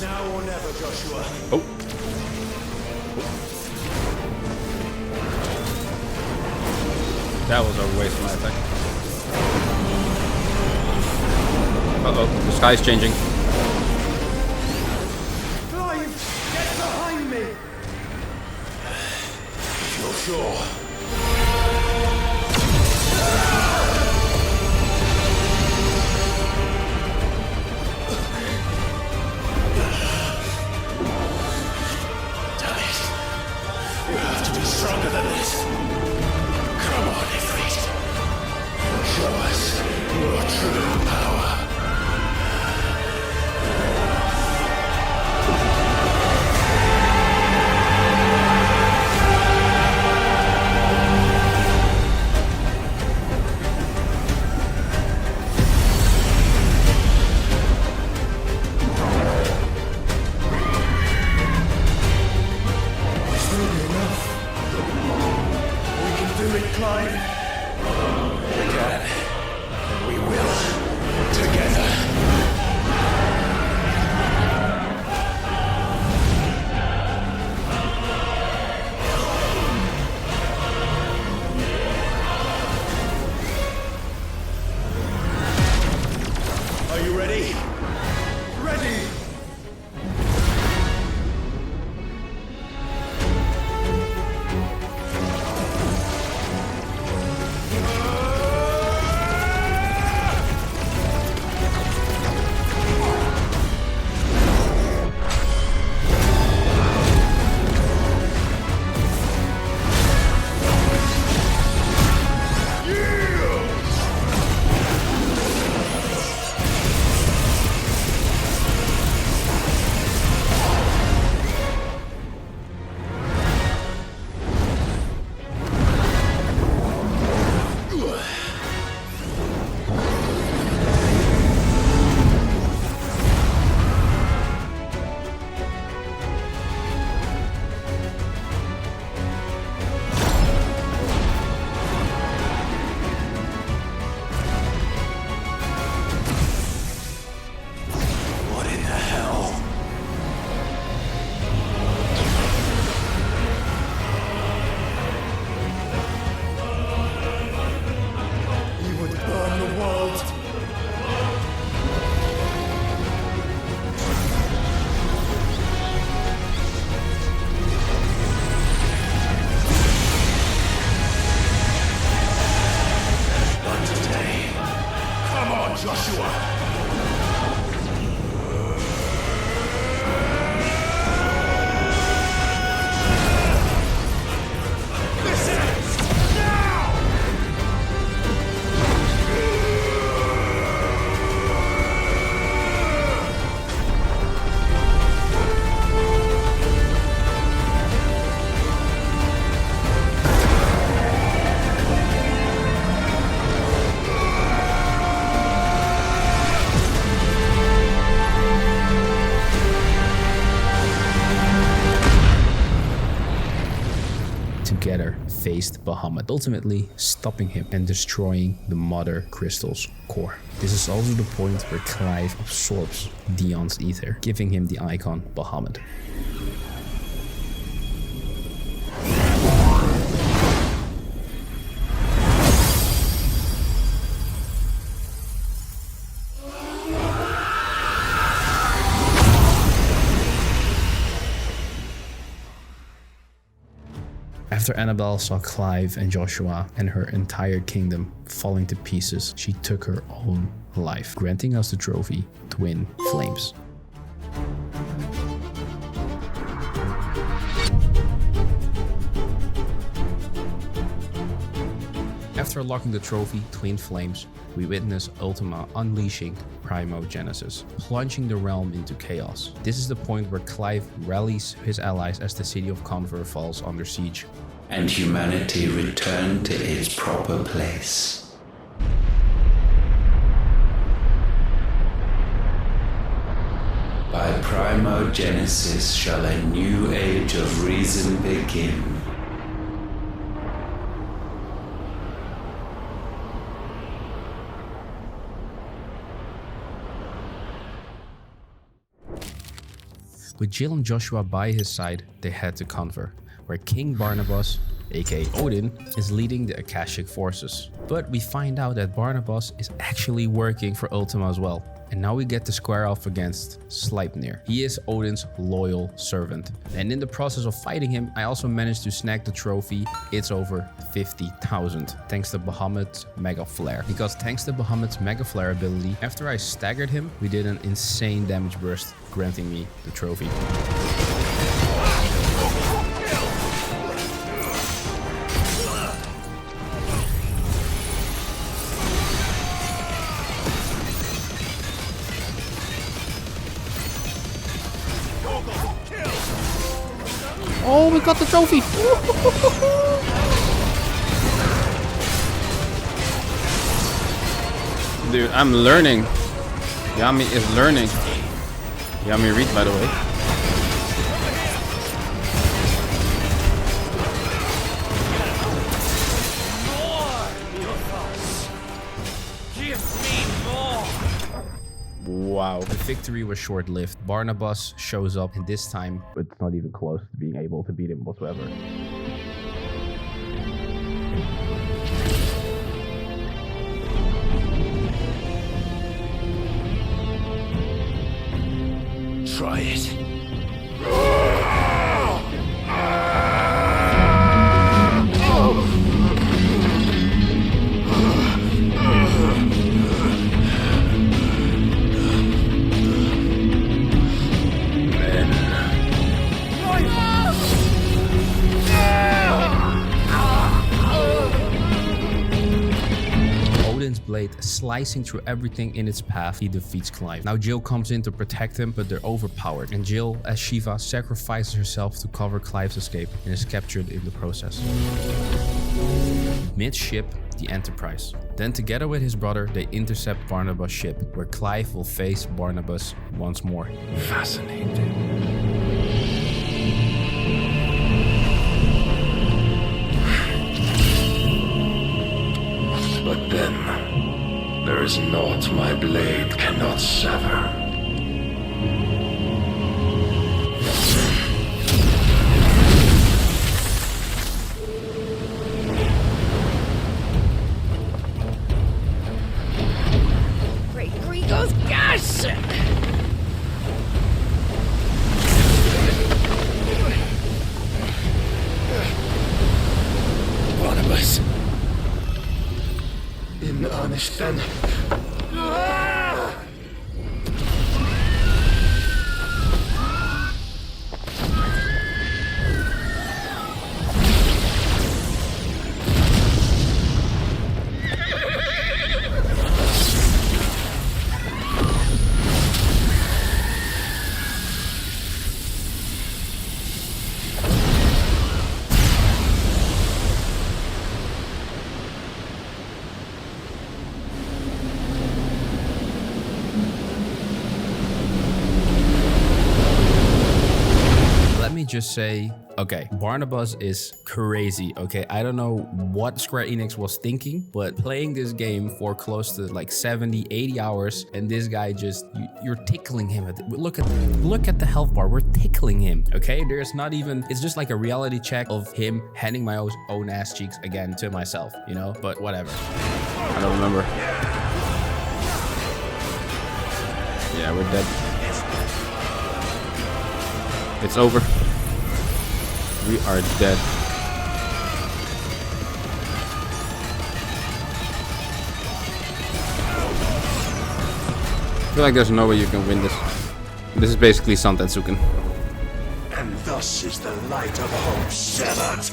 Now or never, Joshua. Oh. That was a waste of my attack. Uh-oh, the sky's changing. sure. You have to be stronger than this. Come on, Ifrit. Show us your true power. Clive. We can. We will. Together. Are you ready? Ready! Together faced Bahamut, ultimately stopping him and destroying the Mother Crystal's core. This is also the point where Clive absorbs Dion's ether, giving him the icon Bahamut. After Annabelle saw Clive and Joshua and her entire kingdom falling to pieces, she took her own life, granting us the trophy, Twin Flames. After unlocking the trophy, Twin Flames, we witness Ultima unleashing Primogenesis, plunging the realm into chaos. This is the point where Clive rallies his allies as the city of Conver falls under siege. And humanity returned to its proper place. By Primogenesis shall a new age of reason begin. With Jill and Joshua by his side, they head to Conver, where King Barnabas, aka Odin, is leading the Akashic forces. But we find out that Barnabas is actually working for Ultima as well. And now we get to square off against Sleipnir. He is Odin's loyal servant. And in the process of fighting him, I also managed to snag the trophy. It's over 50,000 thanks to Bahamut's Mega Flare. Because thanks to Bahamut's Mega Flare ability, after I staggered him, we did an insane damage burst, granting me the trophy. Oh, we got the trophy! Dude, I'm learning. Yami is learning. Yami read, by the way. Wow, the victory was short-lived. Barnabas shows up, and this time it's not even close to being able to beat him whatsoever. Try it. Blade slicing through everything in its path, he defeats Clive. Now Jill comes in to protect him, but they're overpowered. And Jill, as Shiva, sacrifices herself to cover Clive's escape and is captured in the process. Mid-ship, the Enterprise. Then together with his brother, they intercept Barnabas' ship, where Clive will face Barnabas once more. Fascinating. But then, there is naught my blade cannot sever. Great Gregos, gosh! Barnabas. In earnest then. Just say, okay, Barnabas is crazy, okay? I don't know what Square Enix was thinking, but playing this game for close to like 70, 80 hours, and this guy just, you're tickling him. Look at the health bar, we're tickling him, okay? There's not even, it's just like a reality check of him handing my own ass cheeks again to myself, you know? But whatever. I don't remember. Yeah, we're dead. It's over. We are dead. I feel like there's no way you can win this. This is basically Santetsuken. And thus is the light of hope severed.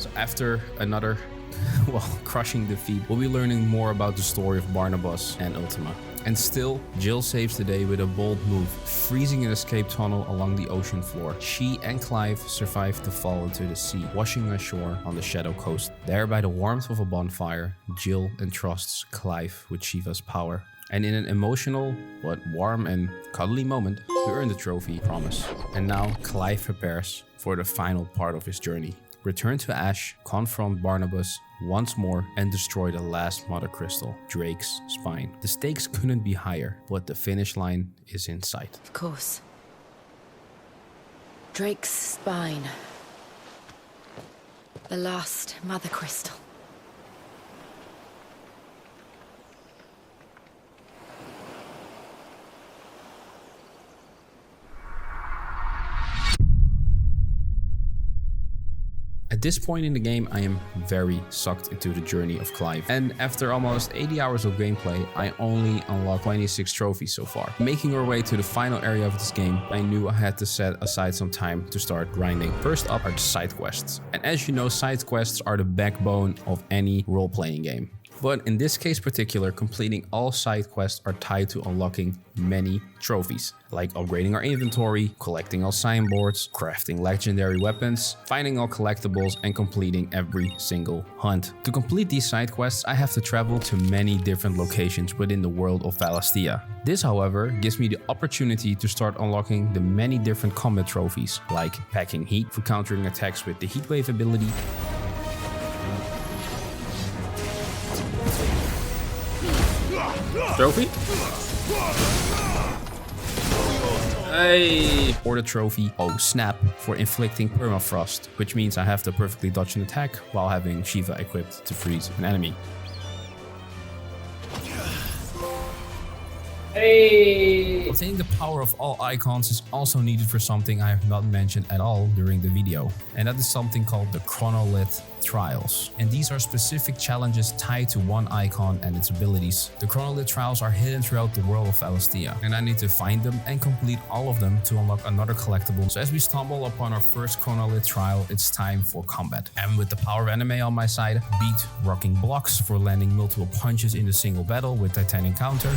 So after another, crushing defeat, we'll be learning more about the story of Barnabas and Ultima. And still, Jill saves the day with a bold move, freezing an escape tunnel along the ocean floor. She and Clive survive to fall into the sea, washing ashore on the Shadow Coast. There, by the warmth of a bonfire, Jill entrusts Clive with Shiva's power. And in an emotional, but warm and cuddly moment, we earn the trophy, Promise. And now, Clive prepares for the final part of his journey. Return to Ash, confront Barnabas once more, and destroy the last Mother Crystal, Drake's spine. The stakes couldn't be higher, but the finish line is in sight. Of course. Drake's spine. The last Mother Crystal. At this point in the game, I am very sucked into the journey of Clive, and after almost 80 hours of gameplay, I only unlocked 26 trophies so far. Making our way to the final area of this game, I knew I had to set aside some time to start grinding. First up are the side quests, and as you know, side quests are the backbone of any role-playing game. But in this case particular, completing all side quests are tied to unlocking many trophies, like upgrading our inventory, collecting all signboards, crafting legendary weapons, finding all collectibles, and completing every single hunt. To complete these side quests, I have to travel to many different locations within the world of Valisthea. This, however, gives me the opportunity to start unlocking the many different combat trophies, like packing heat for countering attacks with the heatwave ability, trophy? Hey! Or the trophy, oh snap, for inflicting permafrost, which means I have to perfectly dodge an attack while having Shiva equipped to freeze an enemy. Hey! Obtaining the power of all icons is also needed for something I have not mentioned at all during the video, and that is something called the Chronolith Trials. And these are specific challenges tied to one icon and its abilities. The Chronolith Trials are hidden throughout the world of Valisthea, and I need to find them and complete all of them to unlock another collectible. So as we stumble upon our first Chronolith Trial, it's time for combat. And with the power of anime on my side, beat rocking blocks for landing multiple punches in a single battle with titanium counter.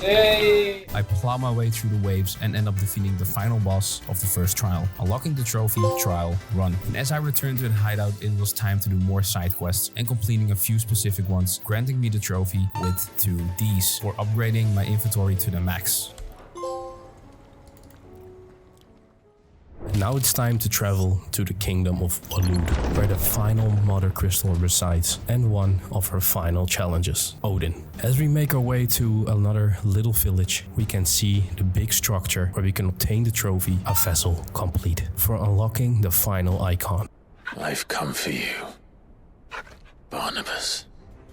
Hey. I plow my way through the waves and end up defeating the final boss of the first trial, unlocking the trophy, trial, run. And as I returned to the hideout, it was time to do more side quests and completing a few specific ones, granting me the trophy with 2 Ds for upgrading my inventory to the max. Now it's time to travel to the kingdom of Olud, where the final mother crystal resides and one of her final challenges, Odin. As we make our way to another little village, we can see the big structure where we can obtain the trophy, a vessel complete, for unlocking the final icon. I've come for you, Barnabas.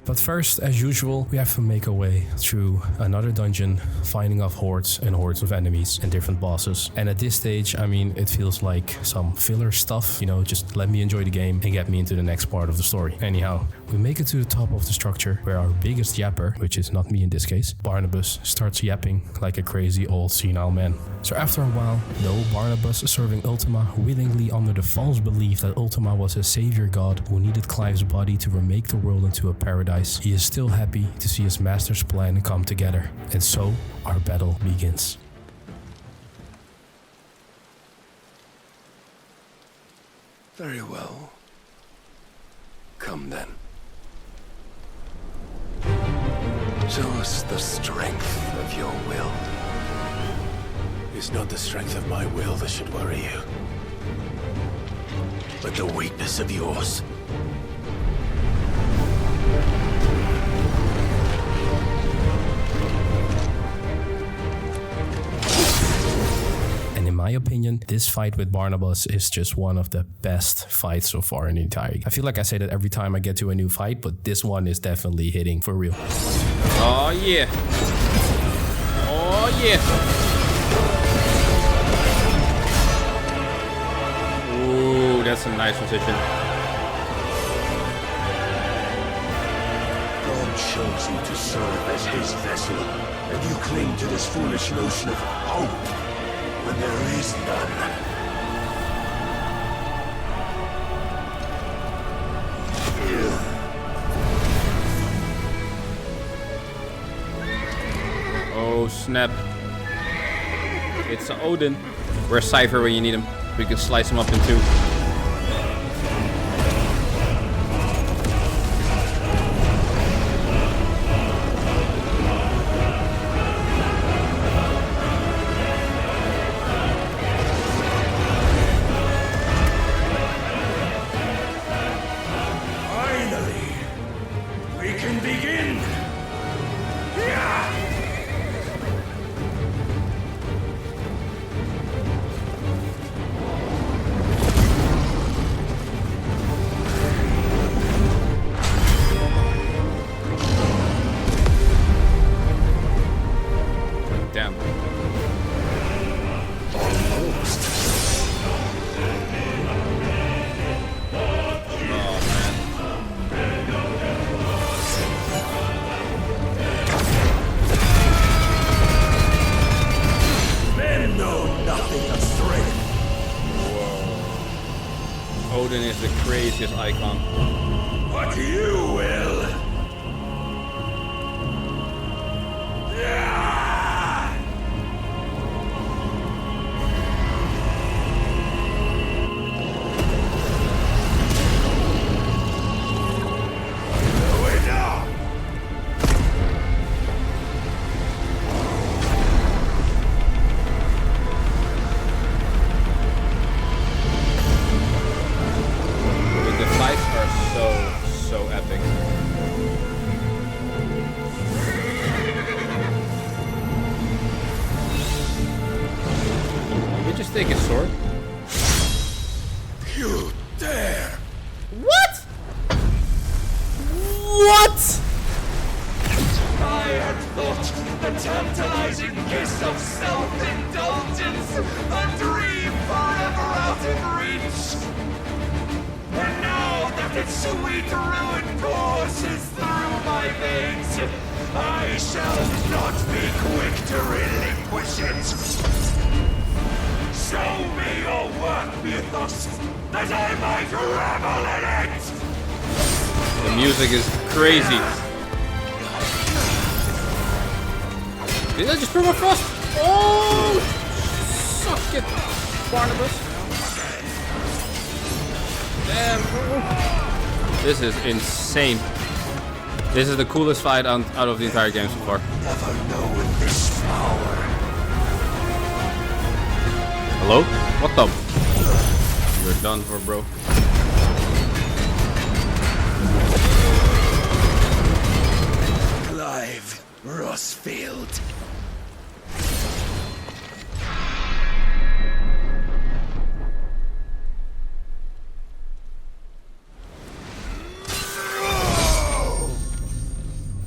But first, as usual, we have to make our way through another dungeon, fighting off hordes and hordes of enemies and different bosses. And at this stage, I mean, it feels like some filler stuff, you know, just let me enjoy the game and get me into the next part of the story. Anyhow, we make it to the top of the structure where our biggest yapper, which is not me in this case, Barnabas, starts yapping like a crazy old senile man. So after a while, though Barnabas serving Ultima willingly under the false belief that Ultima was a savior god who needed Clive's body to remake the world into a paradise, he is still happy to see his master's plan come together. And so, our battle begins. Very well. Come then. Show us the strength of your will. It's not the strength of my will that should worry you, but the weakness of yours. And in my opinion, this fight with Barnabas is just one of the best fights so far in the entire game. I feel like I say that every time I get to a new fight, but this one is definitely hitting for real. Oh yeah. Oh yeah. Ooh, that's a nice transition. God chose you to serve as his vessel, and you cling to this foolish notion of hope when there is none. Oh snap. It's Odin. Where's Cypher when you need him? We can slice him up in 2. Finally, we can begin. Odin is the craziest icon. But you will. Take his sword. You dare! What? What? I had thought the tantalizing kiss of self-indulgence, a dream forever out of reach. And now that its sweet ruin courses through my veins, I shall not be quick to relinquish it. Show me your work, Mythos, that I might revel in it! The music is crazy. Did I just permafrost? Oh! Suck it, Barnabas. Damn. This is insane. This is the coolest fight out of the entire game so far. Never know this power. Hello? What the? You're done for, bro. Clive Rosfield.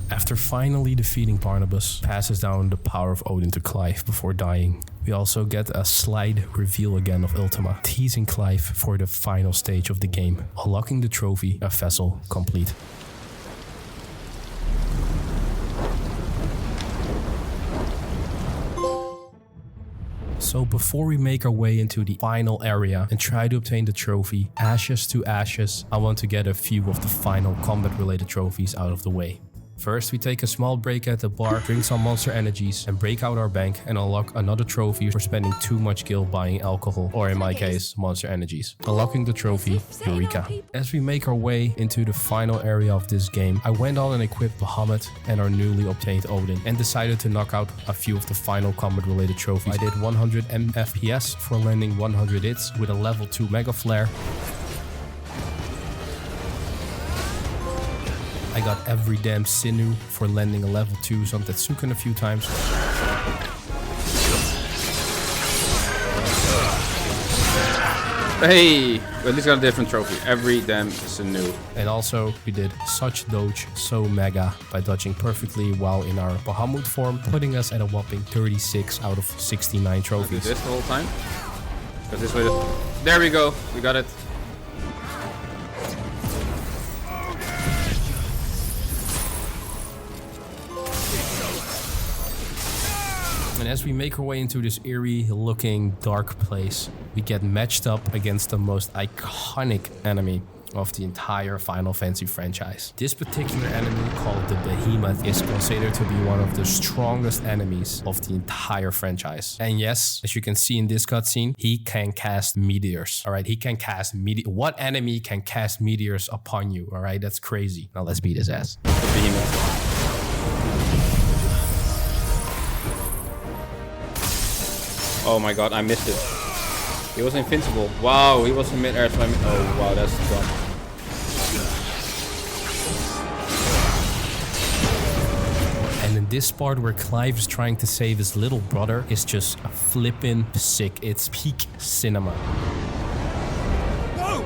After finally defeating Barnabas, passes down the power of Odin to Clive before dying. We also get a slight reveal again of Ultima, teasing Clive for the final stage of the game, unlocking the trophy, a vessel complete. So before we make our way into the final area and try to obtain the trophy, ashes to ashes, I want to get a few of the final combat related trophies out of the way. First, we take a small break at the bar, drink some monster energies, and break out our bank and unlock another trophy for spending too much gil buying alcohol, or in my case, monster energies. Unlocking the trophy, Eureka. As we make our way into the final area of this game, I went on and equipped Bahamut and our newly obtained Odin, and decided to knock out a few of the final combat related trophies. I did 100 FPS for landing 100 hits with a level 2 Mega Flare. I got every damn Sinew for landing a level 2 Zantetsuken a few times. Hey! We at least got a different trophy. Every damn Sinew. And also, we did such Doge so mega by dodging perfectly while in our Bahamut form, putting us at a whopping 36 out of 69 trophies. This the whole time? Because this way. There we go. We got it. And as we make our way into this eerie looking dark place, we get matched up against the most iconic enemy of the entire Final Fantasy franchise. This particular enemy, called the Behemoth, is considered to be one of the strongest enemies of the entire franchise. And yes, as you can see in this cutscene, he can cast meteors. Alright, he can cast what enemy can cast meteors upon you? Alright, that's crazy. Now let's beat his ass. The Behemoth. Oh my god, I missed it. He was invincible. Wow, he was in mid-air, so oh wow, that's dumb. And in this part where Clive is trying to save his little brother, is just a flippin' sick. It's peak cinema. No!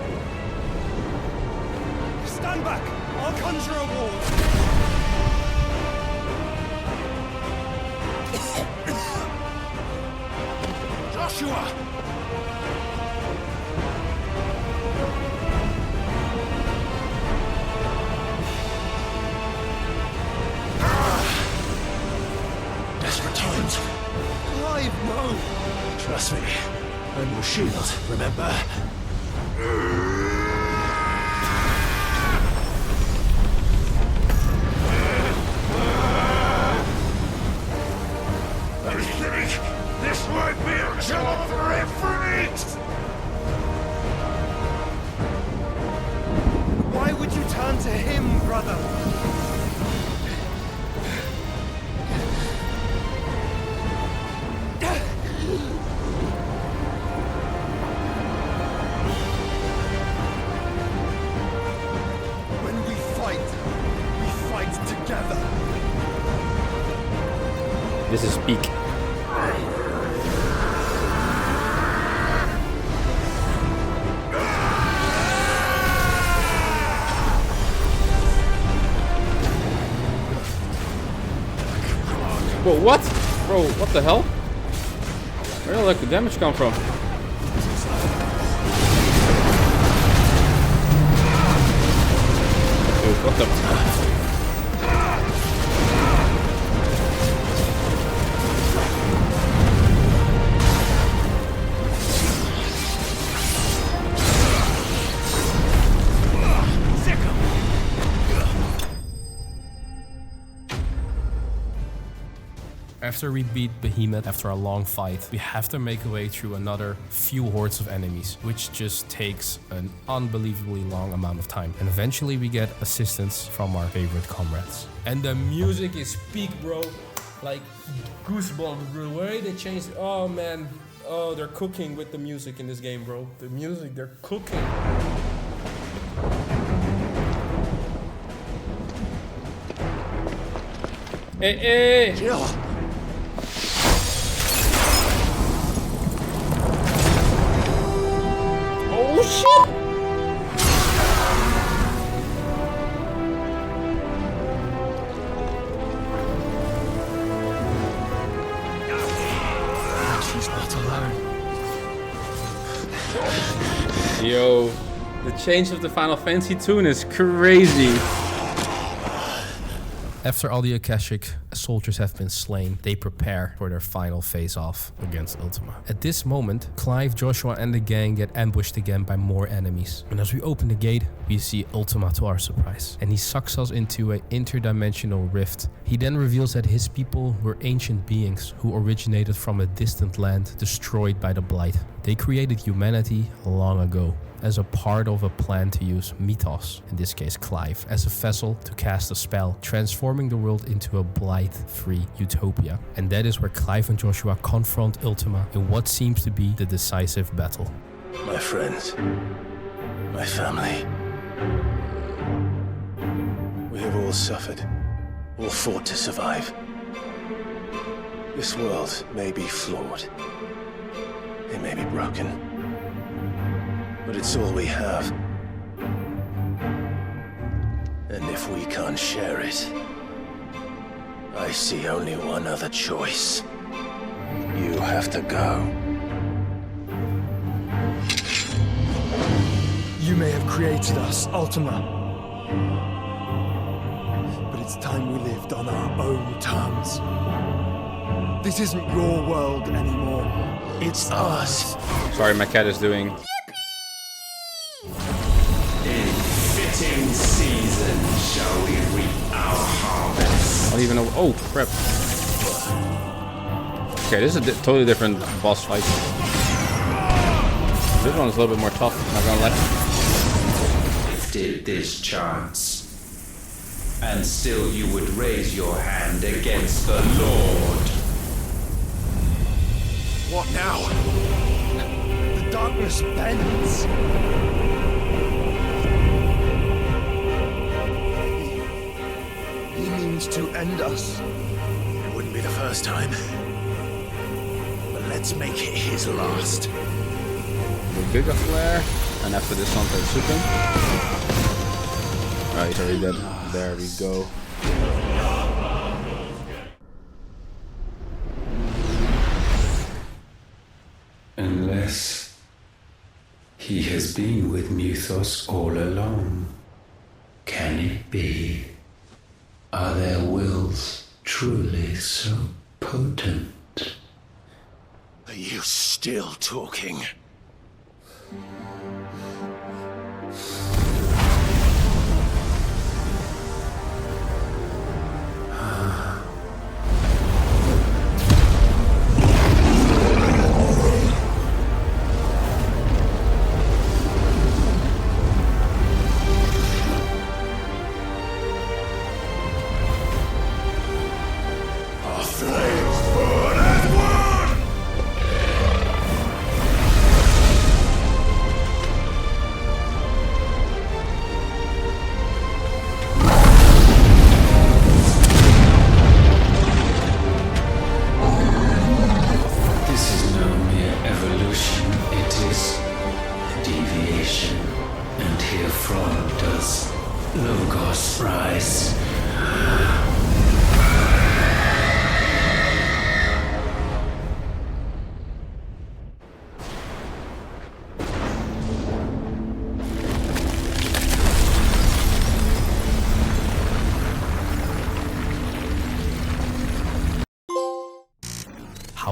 Stand back! I'll conjure a wall! Joshua! Desperate times. Clive, no! Trust me. I'm your shield, remember? might be a killer for it! Why would you turn to him, brother? When we fight together. This is peak. Whoa, what? Bro, what the hell? Where did like the damage come from? Dude, what the? After we beat Behemoth after a long fight, we have to make our way through another few hordes of enemies, which just takes an unbelievably long amount of time. And eventually we get assistance from our favorite comrades. And the music is peak, bro. Like goosebumps, bro. The way they changed it. Oh man. Oh, they're cooking with the music in this game, bro. The music, they're cooking. Hey, hey! Oh shit! She's not alone. Yo, the change of the Final Fantasy tune is crazy. After all the Akashic soldiers have been slain, they prepare for their final face-off against Ultima. At this moment, Clive, Joshua and the gang get ambushed again by more enemies. And as we open the gate, we see Ultima to our surprise. And he sucks us into an interdimensional rift. He then reveals that his people were ancient beings who originated from a distant land destroyed by the Blight. They created humanity long ago as a part of a plan to use Mythos, in this case Clive, as a vessel to cast a spell, transforming the world into a Blight-free utopia. And that is where Clive and Joshua confront Ultima in what seems to be the decisive battle. My friends, my family, we have all suffered, all fought to survive. This world may be flawed, it may be broken, but it's all we have. And if we can't share it, I see only one other choice. You have to go. You may have created us, Ultima. But it's time we lived on our own terms. This isn't your world anymore. It's ours. Sorry, my cat is doing. In fitting season shall we reap our harvest. I don't even know. Oh, crap. Okay, this is a totally different boss fight. This one's a little bit more tough, not gonna lie. Did this chance, and still you would raise your hand against the Lord. What now? The darkness bends. He means to end us. It wouldn't be the first time. But let's make it his last. The Giga Flare, and after this one, the Super. Alright, he's already dead. There we go. Unless he has been with Mythos all along. Can it be? Are their wills truly so potent? Are you still talking?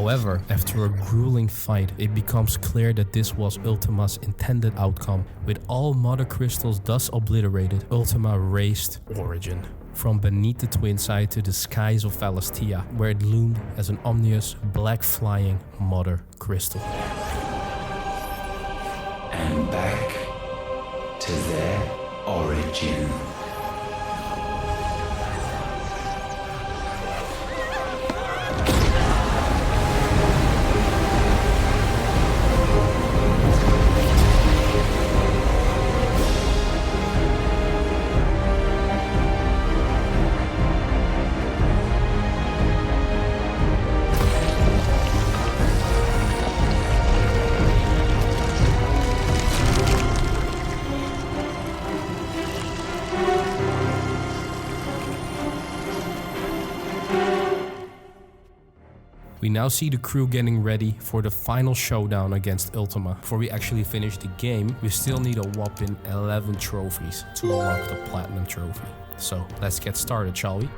However, after a grueling fight, it becomes clear that this was Ultima's intended outcome. With all Mother Crystals thus obliterated, Ultima raised Origin from beneath the twin side to the skies of Valisthea, where it loomed as an ominous, black-flying Mother Crystal. And back to their origin. We now see the crew getting ready for the final showdown against Ultima. Before we actually finish the game, we still need a whopping 11 trophies to unlock the Platinum Trophy. So let's get started, shall we?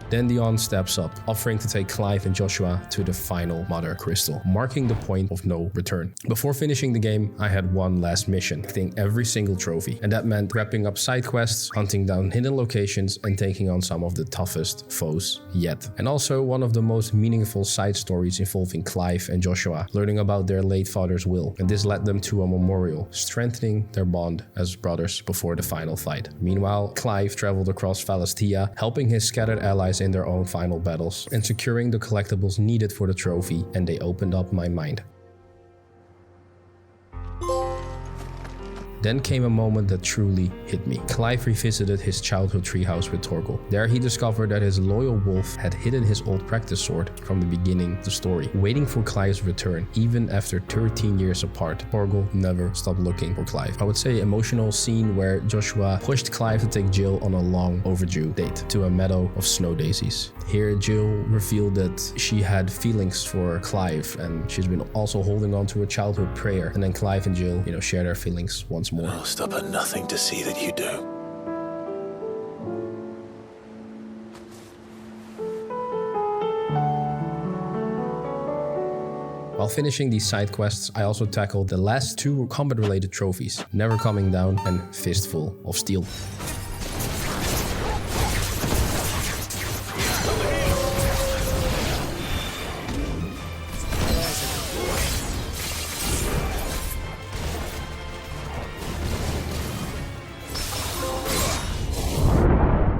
Then Dion steps up, offering to take Clive and Joshua to the final Mother Crystal, marking the point of no return. Before finishing the game, I had one last mission, collecting every single trophy, and that meant wrapping up side quests, hunting down hidden locations, and taking on some of the toughest foes yet. And also one of the most meaningful side stories involving Clive and Joshua, learning about their late father's will, and this led them to a memorial, strengthening their bond as brothers before the final fight. Meanwhile, Clive traveled across Valisthea, helping his scattered allies in their own final battles and securing the collectibles needed for the trophy, and they opened up my mind. Then came a moment that truly hit me. Clive revisited his childhood treehouse with Torgal. There he discovered that his loyal wolf had hidden his old practice sword from the beginning of the story, waiting for Clive's return. Even after 13 years apart, Torgal never stopped looking for Clive. I would say emotional scene where Joshua pushed Clive to take Jill on a long overdue date to a meadow of snow daisies. Here, Jill revealed that she had feelings for Clive, and she's been also holding on to a childhood prayer. And then Clive and Jill, share their feelings once more. I'll stop at nothing to see that you do. While finishing these side quests, I also tackled the last two combat-related trophies, Never Coming Down and Fistful of Steel.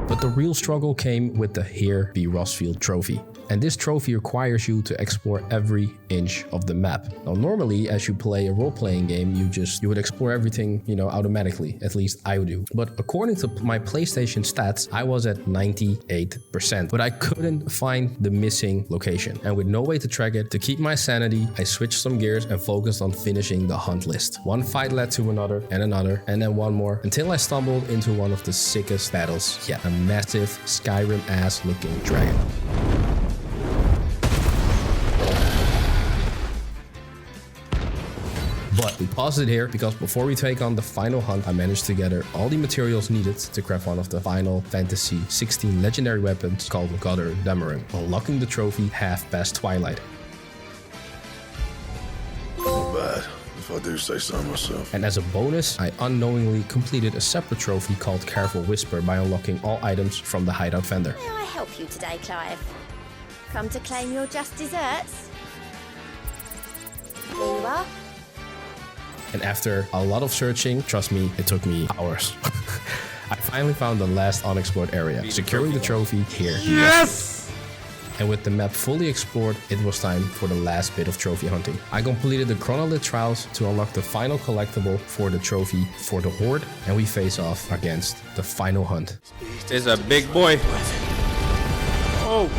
But the real struggle came with the Here Be Rosfield trophy. And this trophy requires you to explore every inch of the map. Now, normally, as you play a role-playing game, you would explore everything, automatically. At least I would do. But according to my PlayStation stats, I was at 98%. But I couldn't find the missing location. And with no way to track it, to keep my sanity, I switched some gears and focused on finishing the hunt list. One fight led to another, and then one more, until I stumbled into one of the sickest battles yet. A massive Skyrim-ass looking dragon. But we paused it here because before we take on the final hunt, I managed to gather all the materials needed to craft one of the Final Fantasy 16 legendary weapons called Godder Dammering, unlocking the trophy half past Twilight. Not bad, if I do say so myself. And as a bonus, I unknowingly completed a separate trophy called Careful Whisper by unlocking all items from the hideout vendor. May I help you today, Clive? Come to claim your just desserts? Here you are. And after a lot of searching, trust me, it took me hours. I finally found the last unexplored area, securing the trophy here. Yes! And with the map fully explored, it was time for the last bit of trophy hunting. I completed the Chronolith trials to unlock the final collectible for the trophy for the Horde, and we face off against the final hunt. It's a big boy. Oh.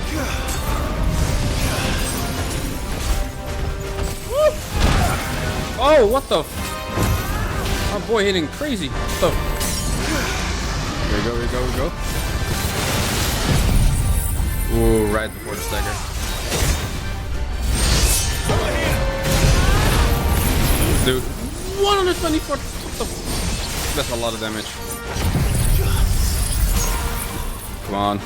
Oh, what the? My boy hitting crazy. What the? Here we go, here we go, here we go. Ooh, right before the stagger. Dude, 124. What the? That's a lot of damage. Come on.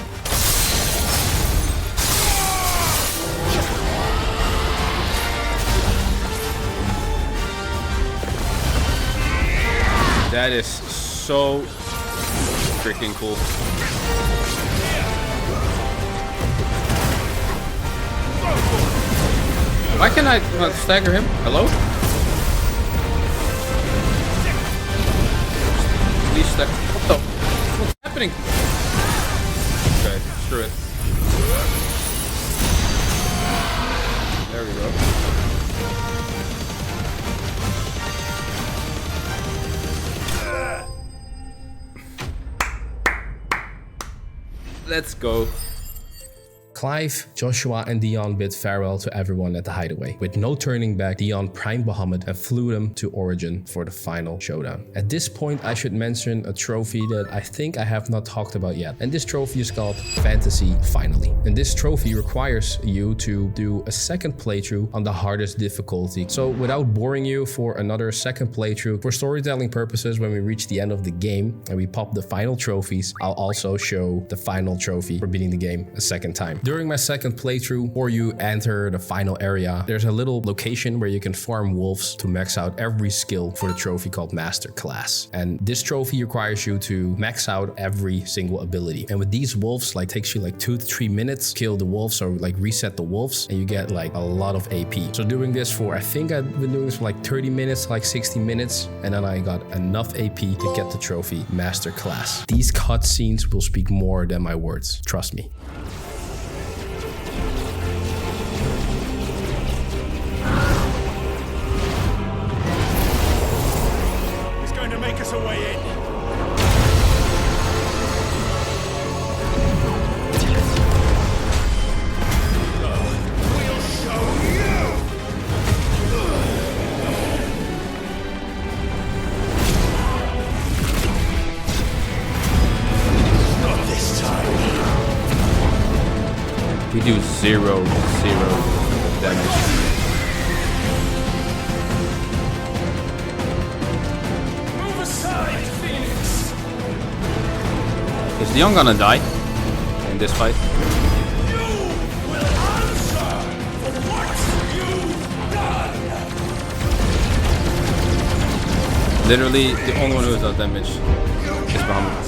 That is so freaking cool. Why can I not stagger him? Hello? Please stagger. What the? What's happening? Okay, screw it. There we go. Let's go. Clive, Joshua, and Dion bid farewell to everyone at the hideaway. With no turning back, Dion primed Bahamut and flew them to Origin for the final showdown. At this point, I should mention a trophy that I think I have not talked about yet. And this trophy is called Fantasy Finally. And this trophy requires you to do a second playthrough on the hardest difficulty. So without boring you for another second playthrough, for storytelling purposes, when we reach the end of the game and we pop the final trophies, I'll also show the final trophy for beating the game a second time. During my second playthrough, before you enter the final area, there's a little location where you can farm wolves to max out every skill for the trophy called Master Class. And this trophy requires you to max out every single ability. And with these wolves, like takes you like 2 to 3 minutes, kill the wolves or like reset the wolves, and you get like a lot of AP. So doing this for, I think I've been doing this for like 30 minutes, like 60 minutes, and then I got enough AP to get the trophy Master Class. These cutscenes will speak more than my words, trust me. Make us a way in. We'll show you. Not this time. We do zero damage. Is Leon gonna die in this fight? You will answer for what you've done. Literally, the only one who does damage is Bahamut.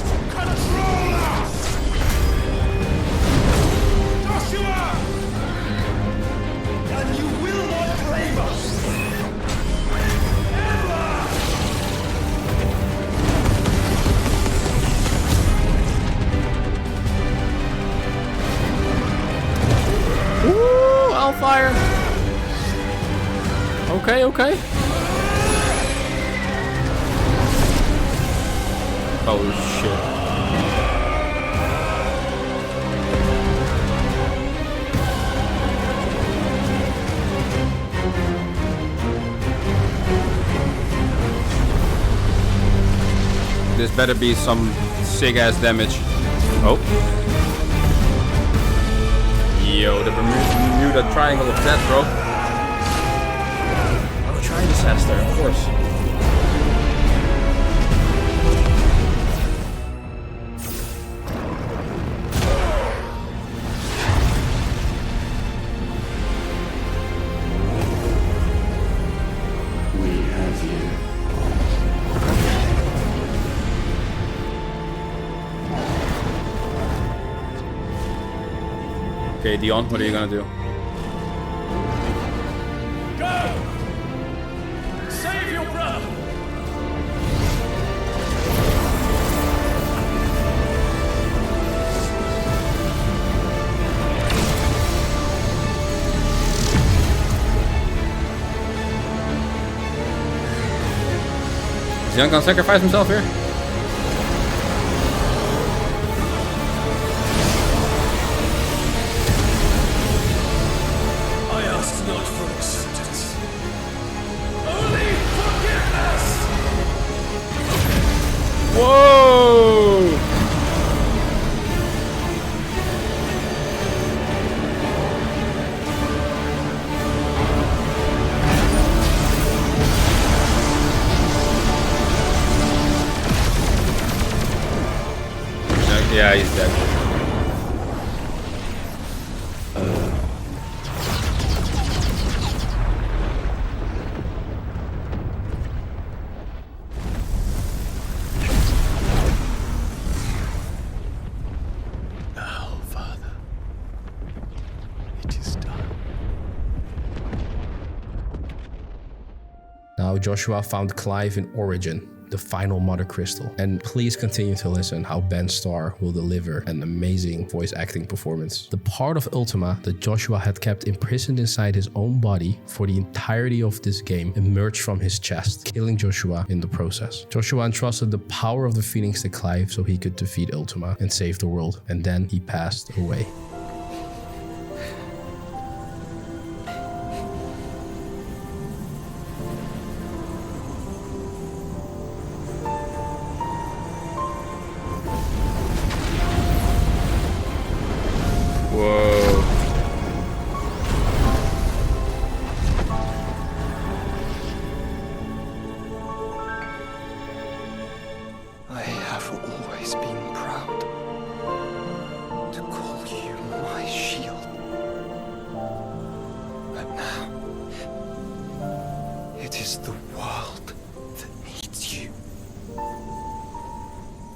Joshua! And you will not blame us. Fire. Okay. Oh shit. This better be some sick ass damage. Oh. Yo, the Bermuda Triangle of Death, bro. I'm trying disaster, of course. We have you. Okay, Dion, what are you gonna do? Go! Save your brother! Is Dion gonna sacrifice himself here? Not for acceptance. Only forgiveness! Whoa! how Joshua found Clive in Origin, the final Mother Crystal. And please continue to listen how Ben Starr will deliver an amazing voice acting performance. The part of Ultima that Joshua had kept imprisoned inside his own body for the entirety of this game emerged from his chest, killing Joshua in the process. Joshua entrusted the power of the Phoenix to Clive so he could defeat Ultima and save the world, and then he passed away.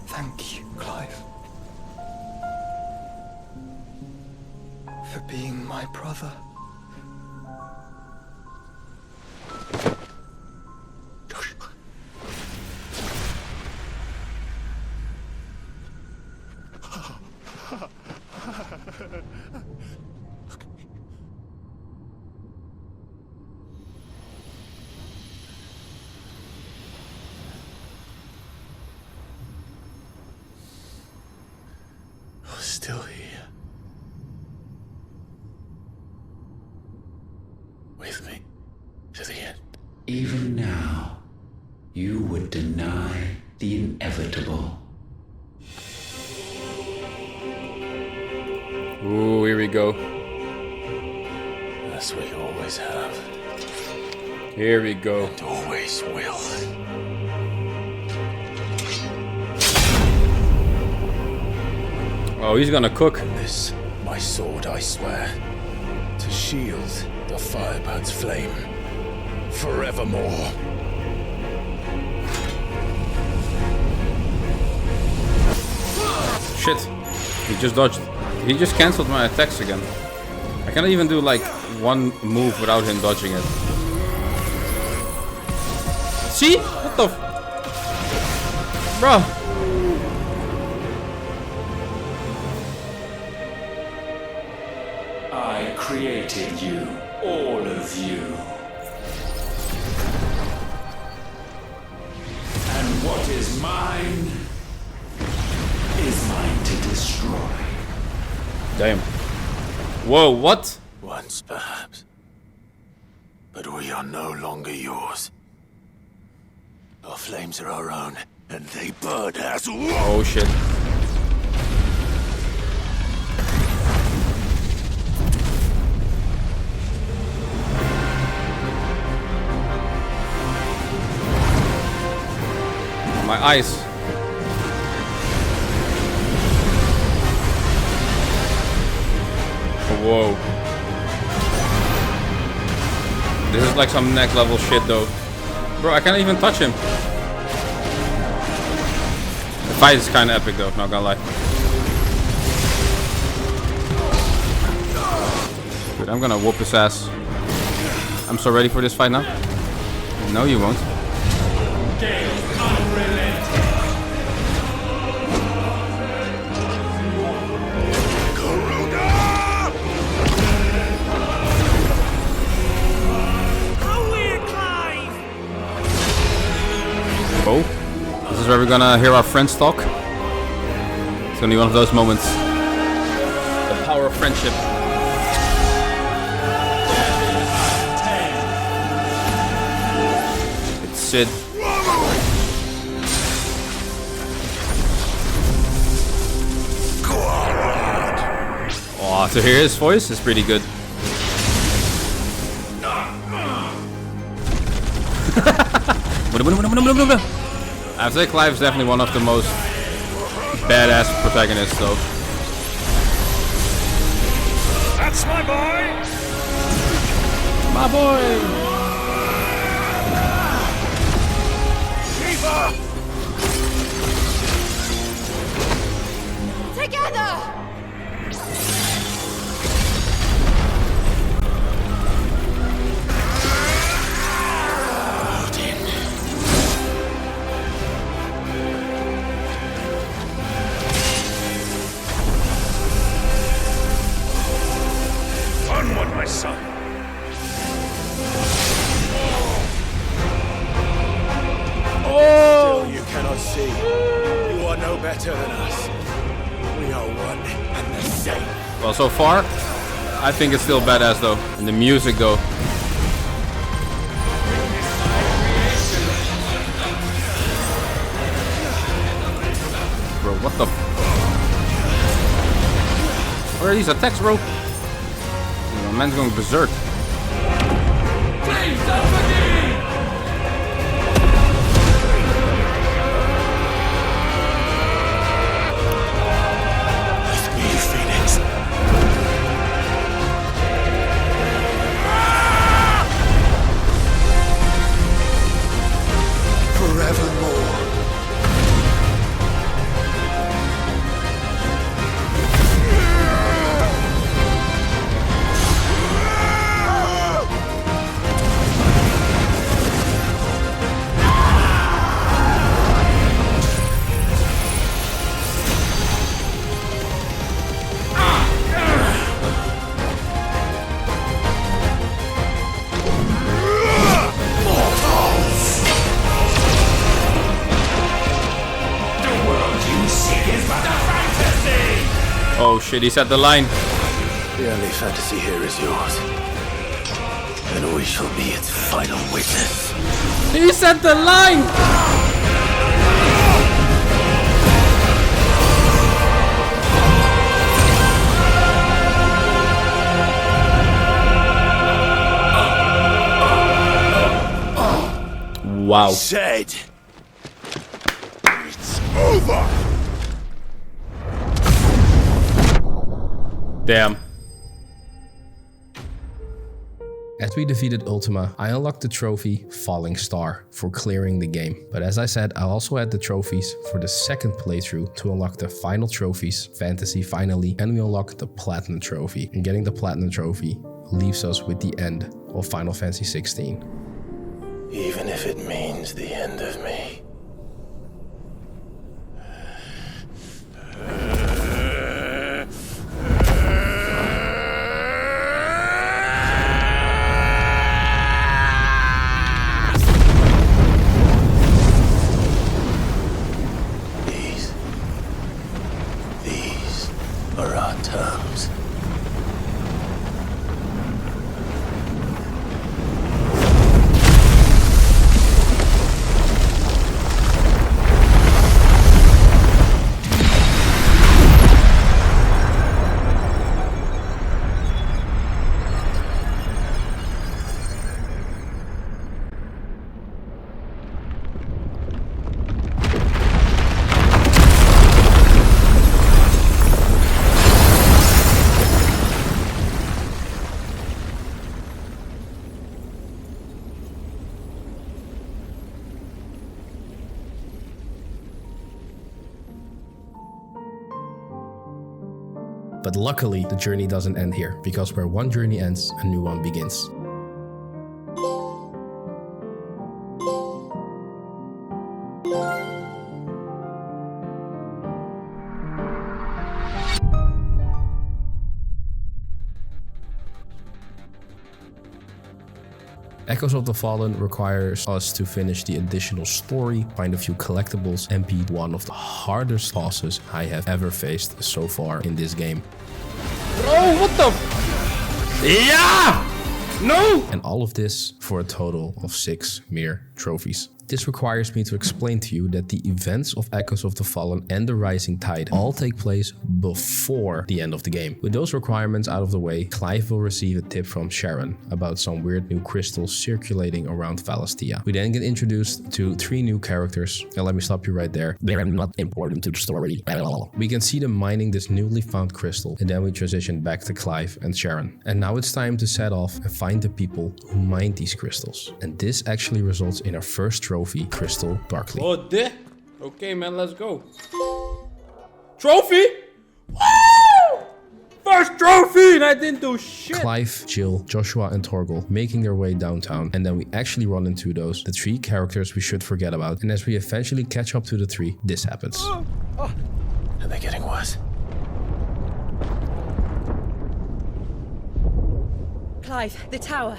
Thank you, Clive. For being my brother. Still here. With me to the end. Even now, you would deny the inevitable. Ooh, here we go. That's what you always have. Here we go. And always will. Oh, he's gonna cook. And this, my sword, I swear, to shield the Firebird's flame forevermore. Shit. He just dodged. He just cancelled my attacks again. I cannot even do like one move without him dodging it. See? What the Bruh. I created you, all of you. And what is mine is mine to destroy. Damn. Whoa, what? Once, perhaps. But we are no longer yours. Our flames are our own, and they burn as one. Oh shit. My eyes. Whoa. This is like some next level shit though. Bro, I can't even touch him. The fight is kinda epic though, not gonna lie. Dude, I'm gonna whoop his ass. I'm so ready for this fight now. No, you won't. Oh, this is where we're gonna hear our friends talk. It's gonna be one of those moments. The power of friendship. It's Sid. Oh, to hear his voice is pretty good. I'd say Clive's definitely one of the most badass protagonists though. That's my boy! My boy! Shiva! Together! Odin. son. Oh! Still you cannot see. You are no better than us. We are one and the same. Well, so far, I think it's still badass though. And the music though. Bro, what the? Where are these attacks, bro? Oh, man's going berserk. Oh shit, he set the line. The only fantasy here is yours. And we shall be its final witness. He set the line! Wow. Said. It's over. Damn. As we defeated Ultima, I unlocked the trophy Falling Star for clearing the game. But as I said, I also had the trophies for the second playthrough to unlock the final trophies, Fantasy Finally, and we unlocked the Platinum Trophy. And getting the Platinum Trophy leaves us with the end of Final Fantasy 16. Even if it means the end of me. These are our terms. But luckily, the journey doesn't end here, because where one journey ends, a new one begins. Echoes of the Fallen requires us to finish the additional story, find a few collectibles, and beat one of the hardest bosses I have ever faced so far in this game. Bro, what the? Yeah! No! And all of this for a total of 6 mere trophies. This requires me to explain to you that the events of Echoes of the Fallen and the Rising Tide all take place before the end of the game. With those requirements out of the way, Clive will receive a tip from Sharon about some weird new crystals circulating around Valisthea. We then get introduced to 3 new characters, and let me stop you right there. They are not important to the story at all. We can see them mining this newly found crystal, and then we transition back to Clive and Sharon. And now it's time to set off and find the people who mined these crystals. And this actually results in our first trophy, Crystal Darkly. Oh, okay, man, let's go. Trophy? Woo! First trophy, and I didn't do shit. Clive, Jill, Joshua, and Torgal making their way downtown, and then we actually run into the 3 characters we should forget about. And as we eventually catch up to the 3, this happens. Are they getting worse? Clive, the tower.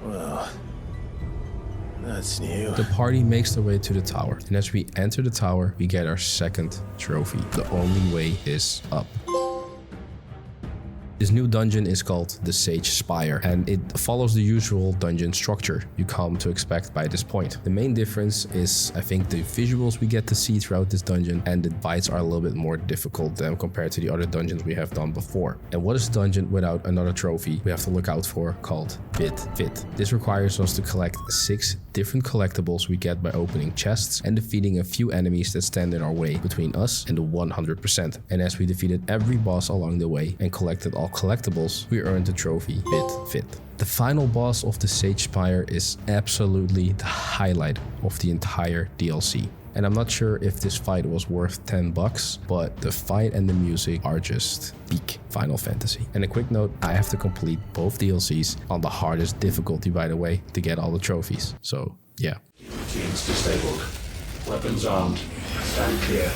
Well, that's new. The party makes their way to the tower, and as we enter the tower, we get our second trophy. The only way is up. This new dungeon is called the Sage Spire, and it follows the usual dungeon structure you come to expect by this point. The main difference is, I think, the visuals we get to see throughout this dungeon, and the fights are a little bit more difficult than compared to the other dungeons we have done before. And what is a dungeon without another trophy we have to look out for called Bit Fit? This requires us to collect 6 different collectibles we get by opening chests and defeating a few enemies that stand in our way between us and the 100%. And as we defeated every boss along the way and collected all collectibles, we earned the trophy Bit Fit. The final boss of the Sage Spire is absolutely the highlight of the entire DLC. And I'm not sure if this fight was worth $10, but the fight and the music are just peak Final Fantasy. And a quick note, I have to complete both DLCs on the hardest difficulty, by the way, to get all the trophies. So, yeah. Routines disabled. Weapons armed. Stand clear.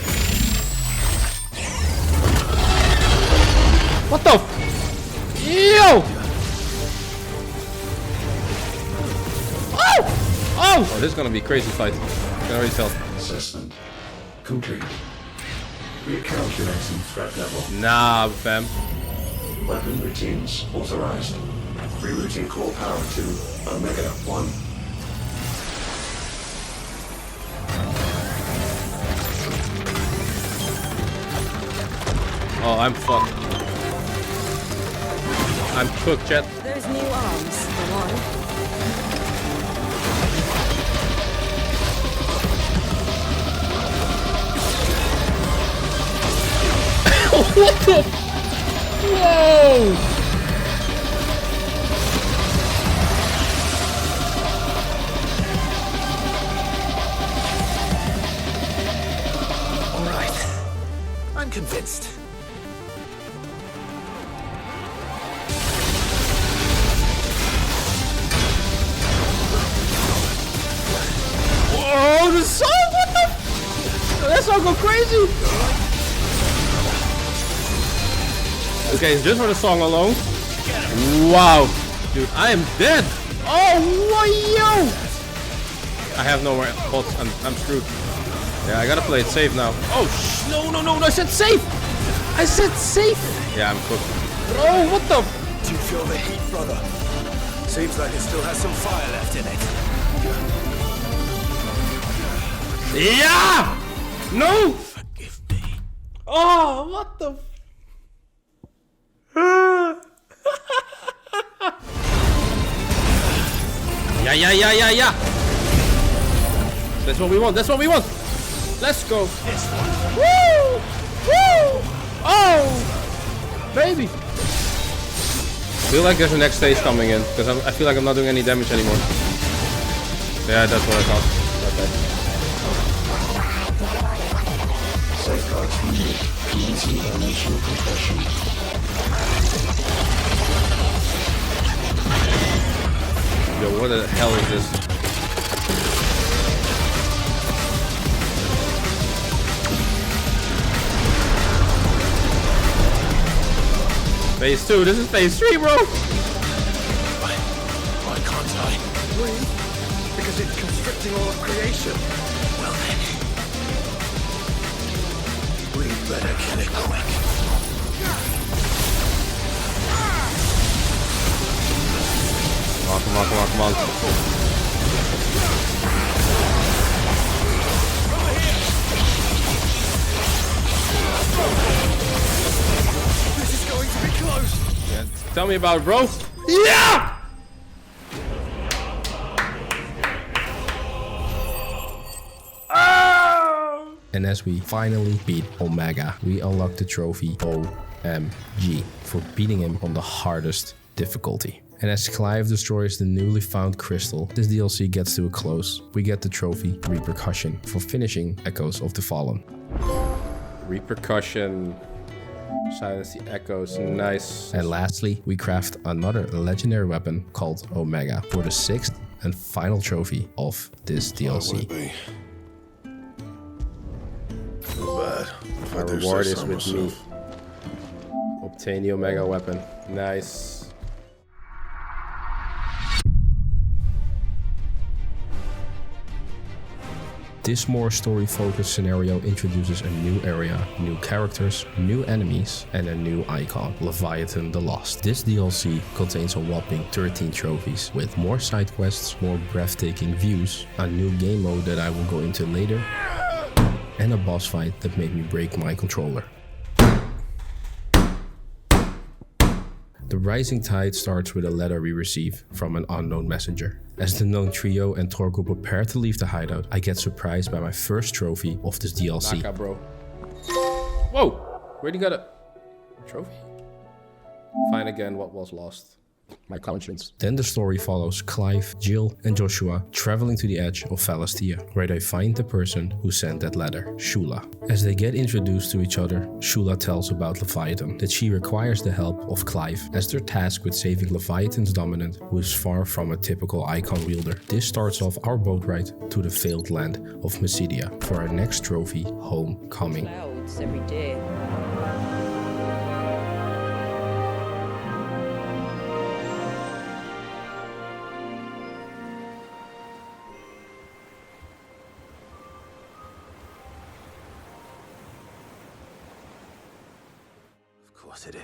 What the f- Yo! Oh! Oh! Oh, this is gonna be a crazy fight. I can already tell. Assessment complete. Recalculating threat level. Nah, fam. Weapon routines authorized. Rerouting core power to Omega 1. Oh, I'm fucked. I'm cooked, chat. Those new arms, for one. What the? Whoa! All right. I'm convinced. Oh, the song! What the? That song go crazy! Okay, just for the song alone. Wow, dude, I am dead. Oh, yo! I have nowhere else. I'm screwed. Yeah, I gotta play it safe now. Oh, no! I said safe. I said safe. Yeah, I'm cooked. Oh, what the? Do you feel the heat, brother? Seems like it still has some fire left in it. Yeah! No! Forgive me. Oh, what the? Yeah. That's what we want. Let's go. This one. Woo! Oh! Baby. I feel like there's a next stage coming in, because I feel like I'm not doing any damage anymore. Yeah, that's what I thought. Safeguards removed. Commencing dimensional compression. Yo, what the hell is this? Phase 2, this is phase 3, bro! Why can't I? Breathe? Because it's constricting all of creation. Well then. We better kill it quick. Come on. This is going to be close. Yeah, tell me about it, bro. Yeah! And as we finally beat Omega, we unlock the trophy OMG for beating him on the hardest difficulty. And as Clive destroys the newly found crystal, this DLC gets to a close. We get the trophy Repercussion for finishing Echoes of the Fallen. Repercussion. Silence the echoes. Nice. And lastly, we craft another legendary weapon called Omega for the 6th and final trophy of this DLC. Not bad. My reward is with me. Tiny Omega weapon. Nice. This more story-focused scenario introduces a new area, new characters, new enemies, and a new icon, Leviathan the Lost. This DLC contains a whopping 13 trophies, with more side quests, more breathtaking views, a new game mode that I will go into later, and a boss fight that made me break my controller. The Rising Tide starts with a letter we receive from an unknown messenger. As the known trio and Torgo prepare to leave the hideout, I get surprised by my first trophy of this DLC. Naka, bro. Whoa! Where'd you got a trophy? Find again what was lost. My clown strings. Then the story follows Clive, Jill, and Joshua traveling to the edge of Valisthea, where they find the person who sent that letter, Shula. As they get introduced to each other, Shula tells about Leviathan, that she requires the help of Clive, as they're tasked with saving Leviathan's dominant, who is far from a typical icon wielder. This starts off our boat ride to the failed land of Mysidia for our next trophy, Homecoming. Clouds every day. It is.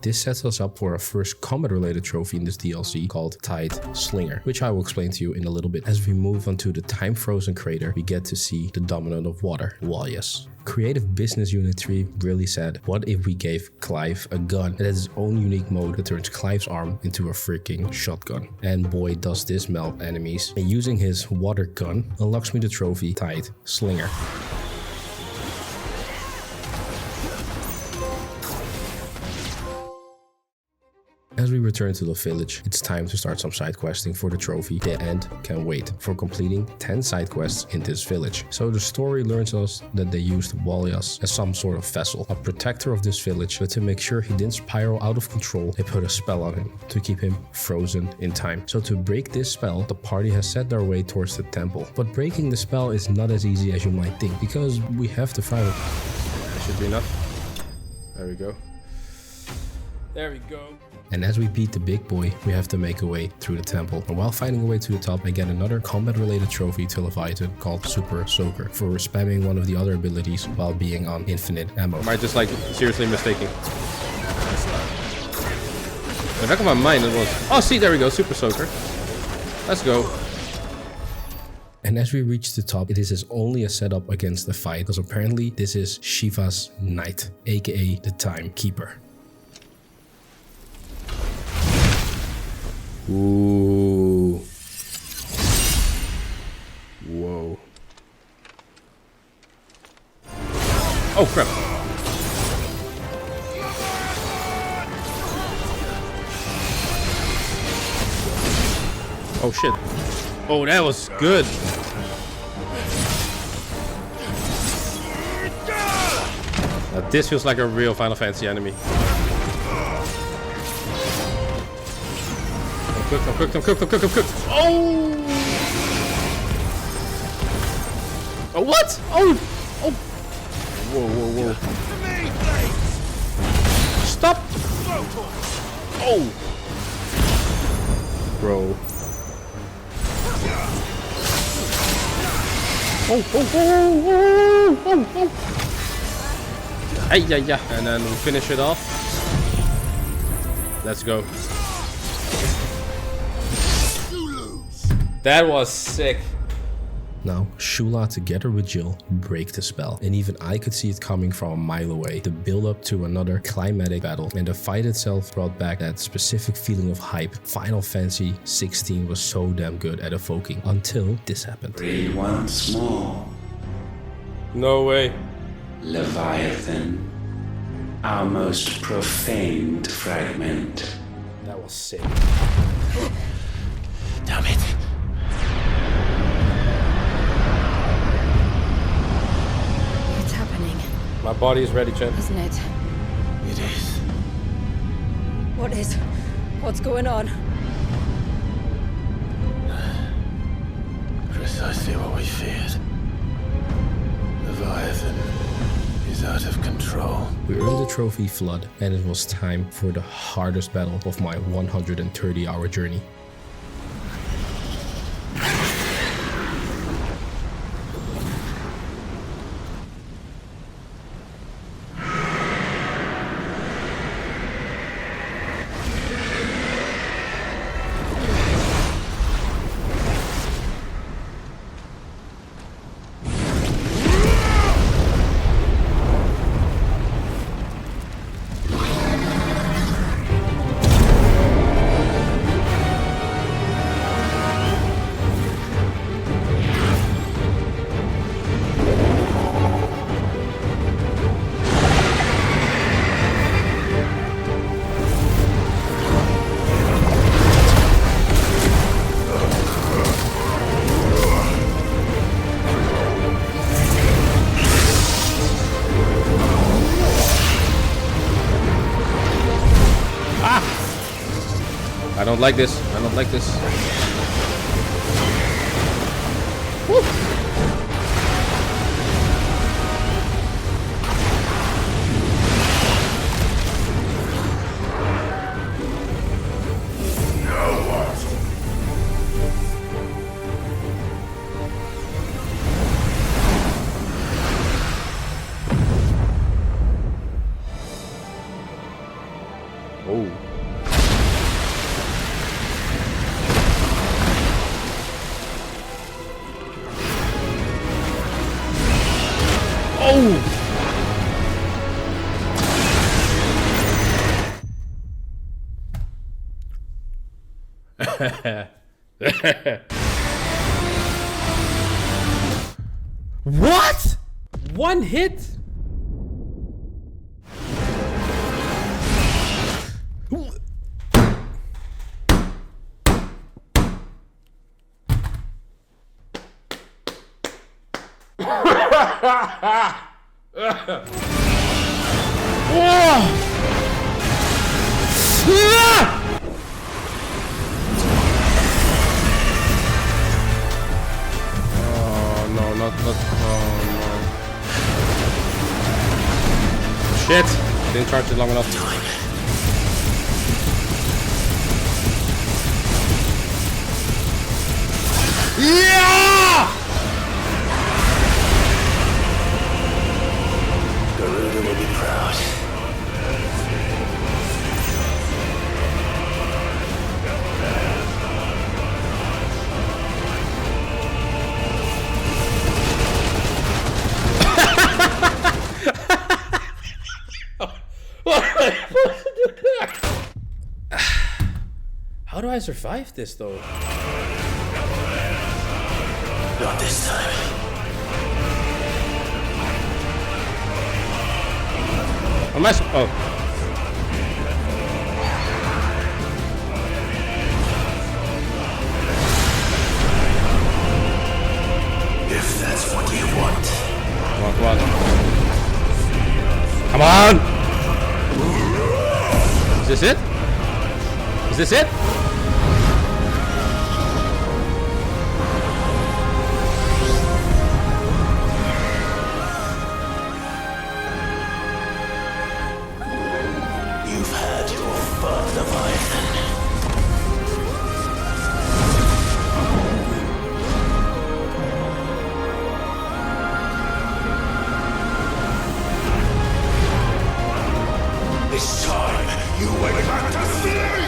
This sets us up for our first combat-related trophy in this DLC called Tide Slinger, which I will explain to you in a little bit. As we move onto the time-frozen crater, we get to see the dominant of water, Lawless. Creative Business Unit 3 really said, what if we gave Clive a gun that has its own unique mode that turns Clive's arm into a freaking shotgun. And boy, does this melt enemies. And using his water gun unlocks me the trophy Tide Slinger. As we return to the village, it's time to start some side questing for the trophy. The end can wait for completing 10 side quests in this village. So the story learns us that they used Walias as some sort of vessel, a protector of this village, but to make sure he didn't spiral out of control, they put a spell on him to keep him frozen in time. So to break this spell, the party has set their way towards the temple. But breaking the spell is not as easy as you might think, because we have to fight it. That should be enough. There we go. There we go. And as we beat the big boy, we have to make a way through the temple. And while fighting a way to the top, I get another combat-related trophy to Leviathan called Super Soaker for spamming one of the other abilities while being on infinite ammo. Am I just like seriously mistaking? In the back of my mind it was, oh see, there we go, Super Soaker. Let's go. And as we reach the top, it is only a setup against the fight, because apparently this is Shiva's Knight, aka the Timekeeper. Ooh. Whoa. Oh crap. Oh shit. Oh, that was good. Now, this feels like a real Final Fantasy enemy. I'm cooked. Oh! Oh, what? Oh! Oh! Whoa. Stop! Oh! Bro. Oh! Hey, yeah. And then we finish it off. Let's go. That was sick. Now, Shula together with Jill break the spell, and even I could see it coming from a mile away. The build up to another climatic battle, and the fight itself brought back that specific feeling of hype. Final Fantasy 16 was so damn good at evoking, until this happened. Read once more. No way. Leviathan, our most profaned fragment. That was sick. Damn it. My body is ready, Chad. Isn't it? It is. What is? What's going on? Precisely what we feared. Leviathan is out of control. We earned the trophy Flood, and it was time for the hardest battle of my 130-hour journey. I don't like this. I don't like this. Woo. Oh. Oh! What? One hit? Oh no, not oh no. Shit! Didn't charge it long enough. Yeah! Garuda will be proud. How do I survive this though? Not this time. Am I? Oh. If that's what you want. Come on, come on. Come on! Is this it? Is this it? You've had your fun, Leviathan. This time, you went back to sleep!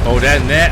Oh, that net.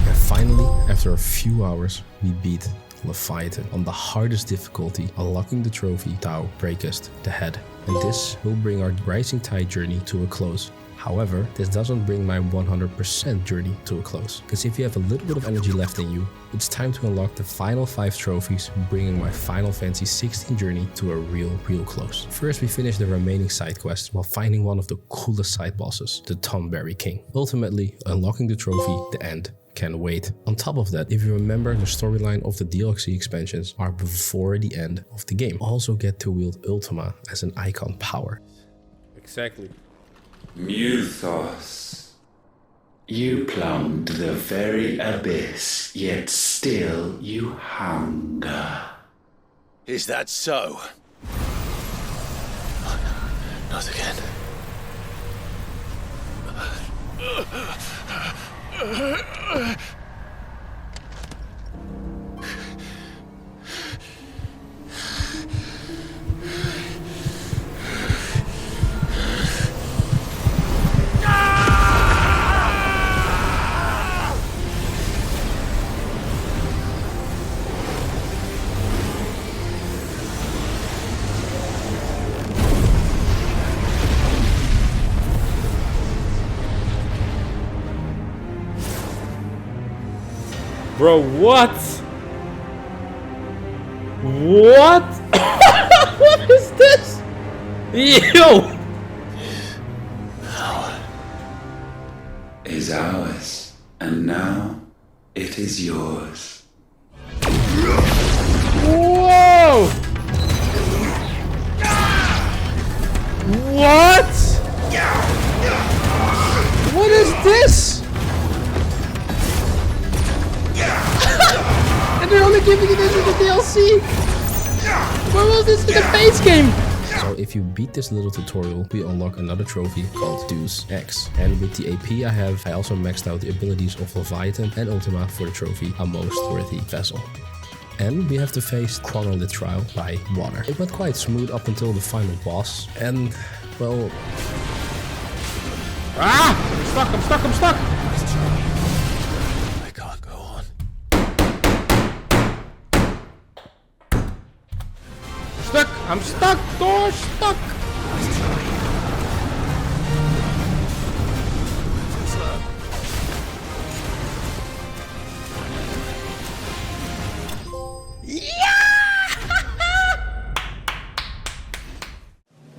And finally, after a few hours, we beat Leviathan on the hardest difficulty, unlocking the trophy Tau Breakest, the head. And this will bring our Rising Tide journey to a close. However, this doesn't bring my 100% journey to a close, because if you have a little bit of energy left in you, it's time to unlock the final 5 trophies, bringing my Final Fantasy 16 journey to a real close. First, we finish the remaining side quests while finding one of the coolest side bosses, the Tonberry King. Ultimately, unlocking the trophy, the end. Can't wait. On top of that, if you remember, the storyline of the DLC expansions are before the end of the game. Also get to wield Ultima as an icon power. Exactly. Muthos, you plumbed the very abyss, yet still you hunger. Is that so? Not again. Bro, what? What? What is this? Yo! Power is ours, and now it is yours. Whoa! What? What is this? And they're only giving it this in the DLC. Where was this in the base game? So if you beat this little tutorial, we unlock another trophy called Deus Ex. And with the AP I have, I also maxed out the abilities of Leviathan and Ultima for the trophy, a most worthy vessel. And we have to face Chronolith Trial by water. It went quite smooth up until the final boss, and well... Ah! I'm stuck! I can't go on. I'm stuck! Door stuck!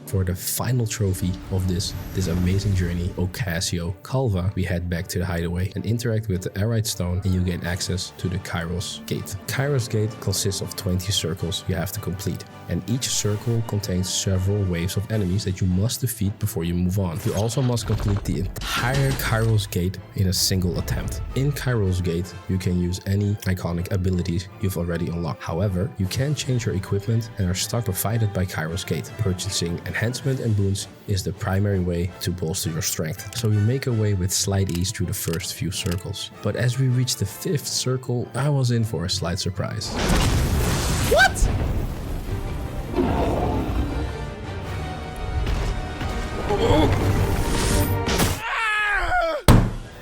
For the final trophy of this amazing journey, Ocasio Calva, we head back to the hideaway and interact with the Arite Stone, and you gain access to the Kairos Gate. Kairos Gate consists of 20 circles you have to complete, and each circle contains several waves of enemies that you must defeat before you move on. You also must complete the entire Kairos Gate in a single attempt. In Kairos Gate, you can use any iconic abilities you've already unlocked. However, you can change your equipment and are stuck provided by Kairos Gate. Purchasing enhancement and boons is the primary way to bolster your strength. So you make your way with slight ease through the first few circles. But as we reach the 5th circle, I was in for a slight surprise. What?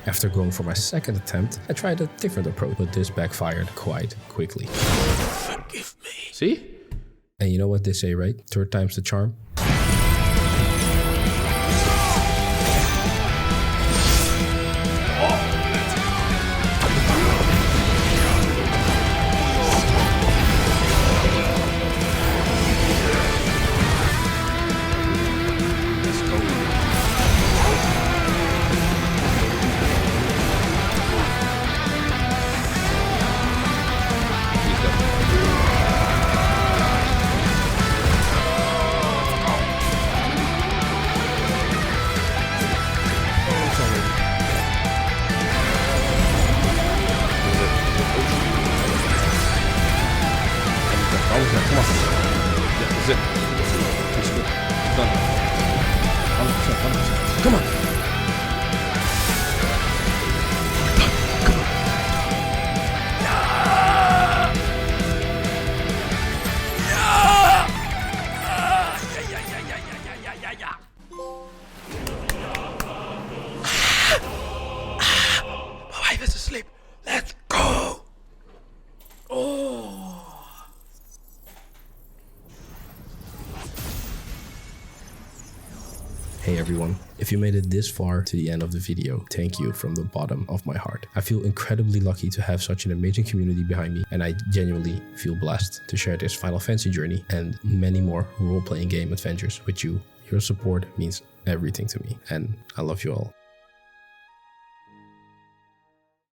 After going for my second attempt, I tried a different approach, but this backfired quite quickly. Forgive me. See? And you know what they say, right? 3rd time's the charm. Come on. My wife is asleep. Let's go. Oh. Hey everyone. If you made it this far to the end of the video, thank you from the bottom of my heart. I feel incredibly lucky to have such an amazing community behind me, and I genuinely feel blessed to share this Final Fantasy journey and many more role-playing game adventures with you. Your support means everything to me, and I love you all.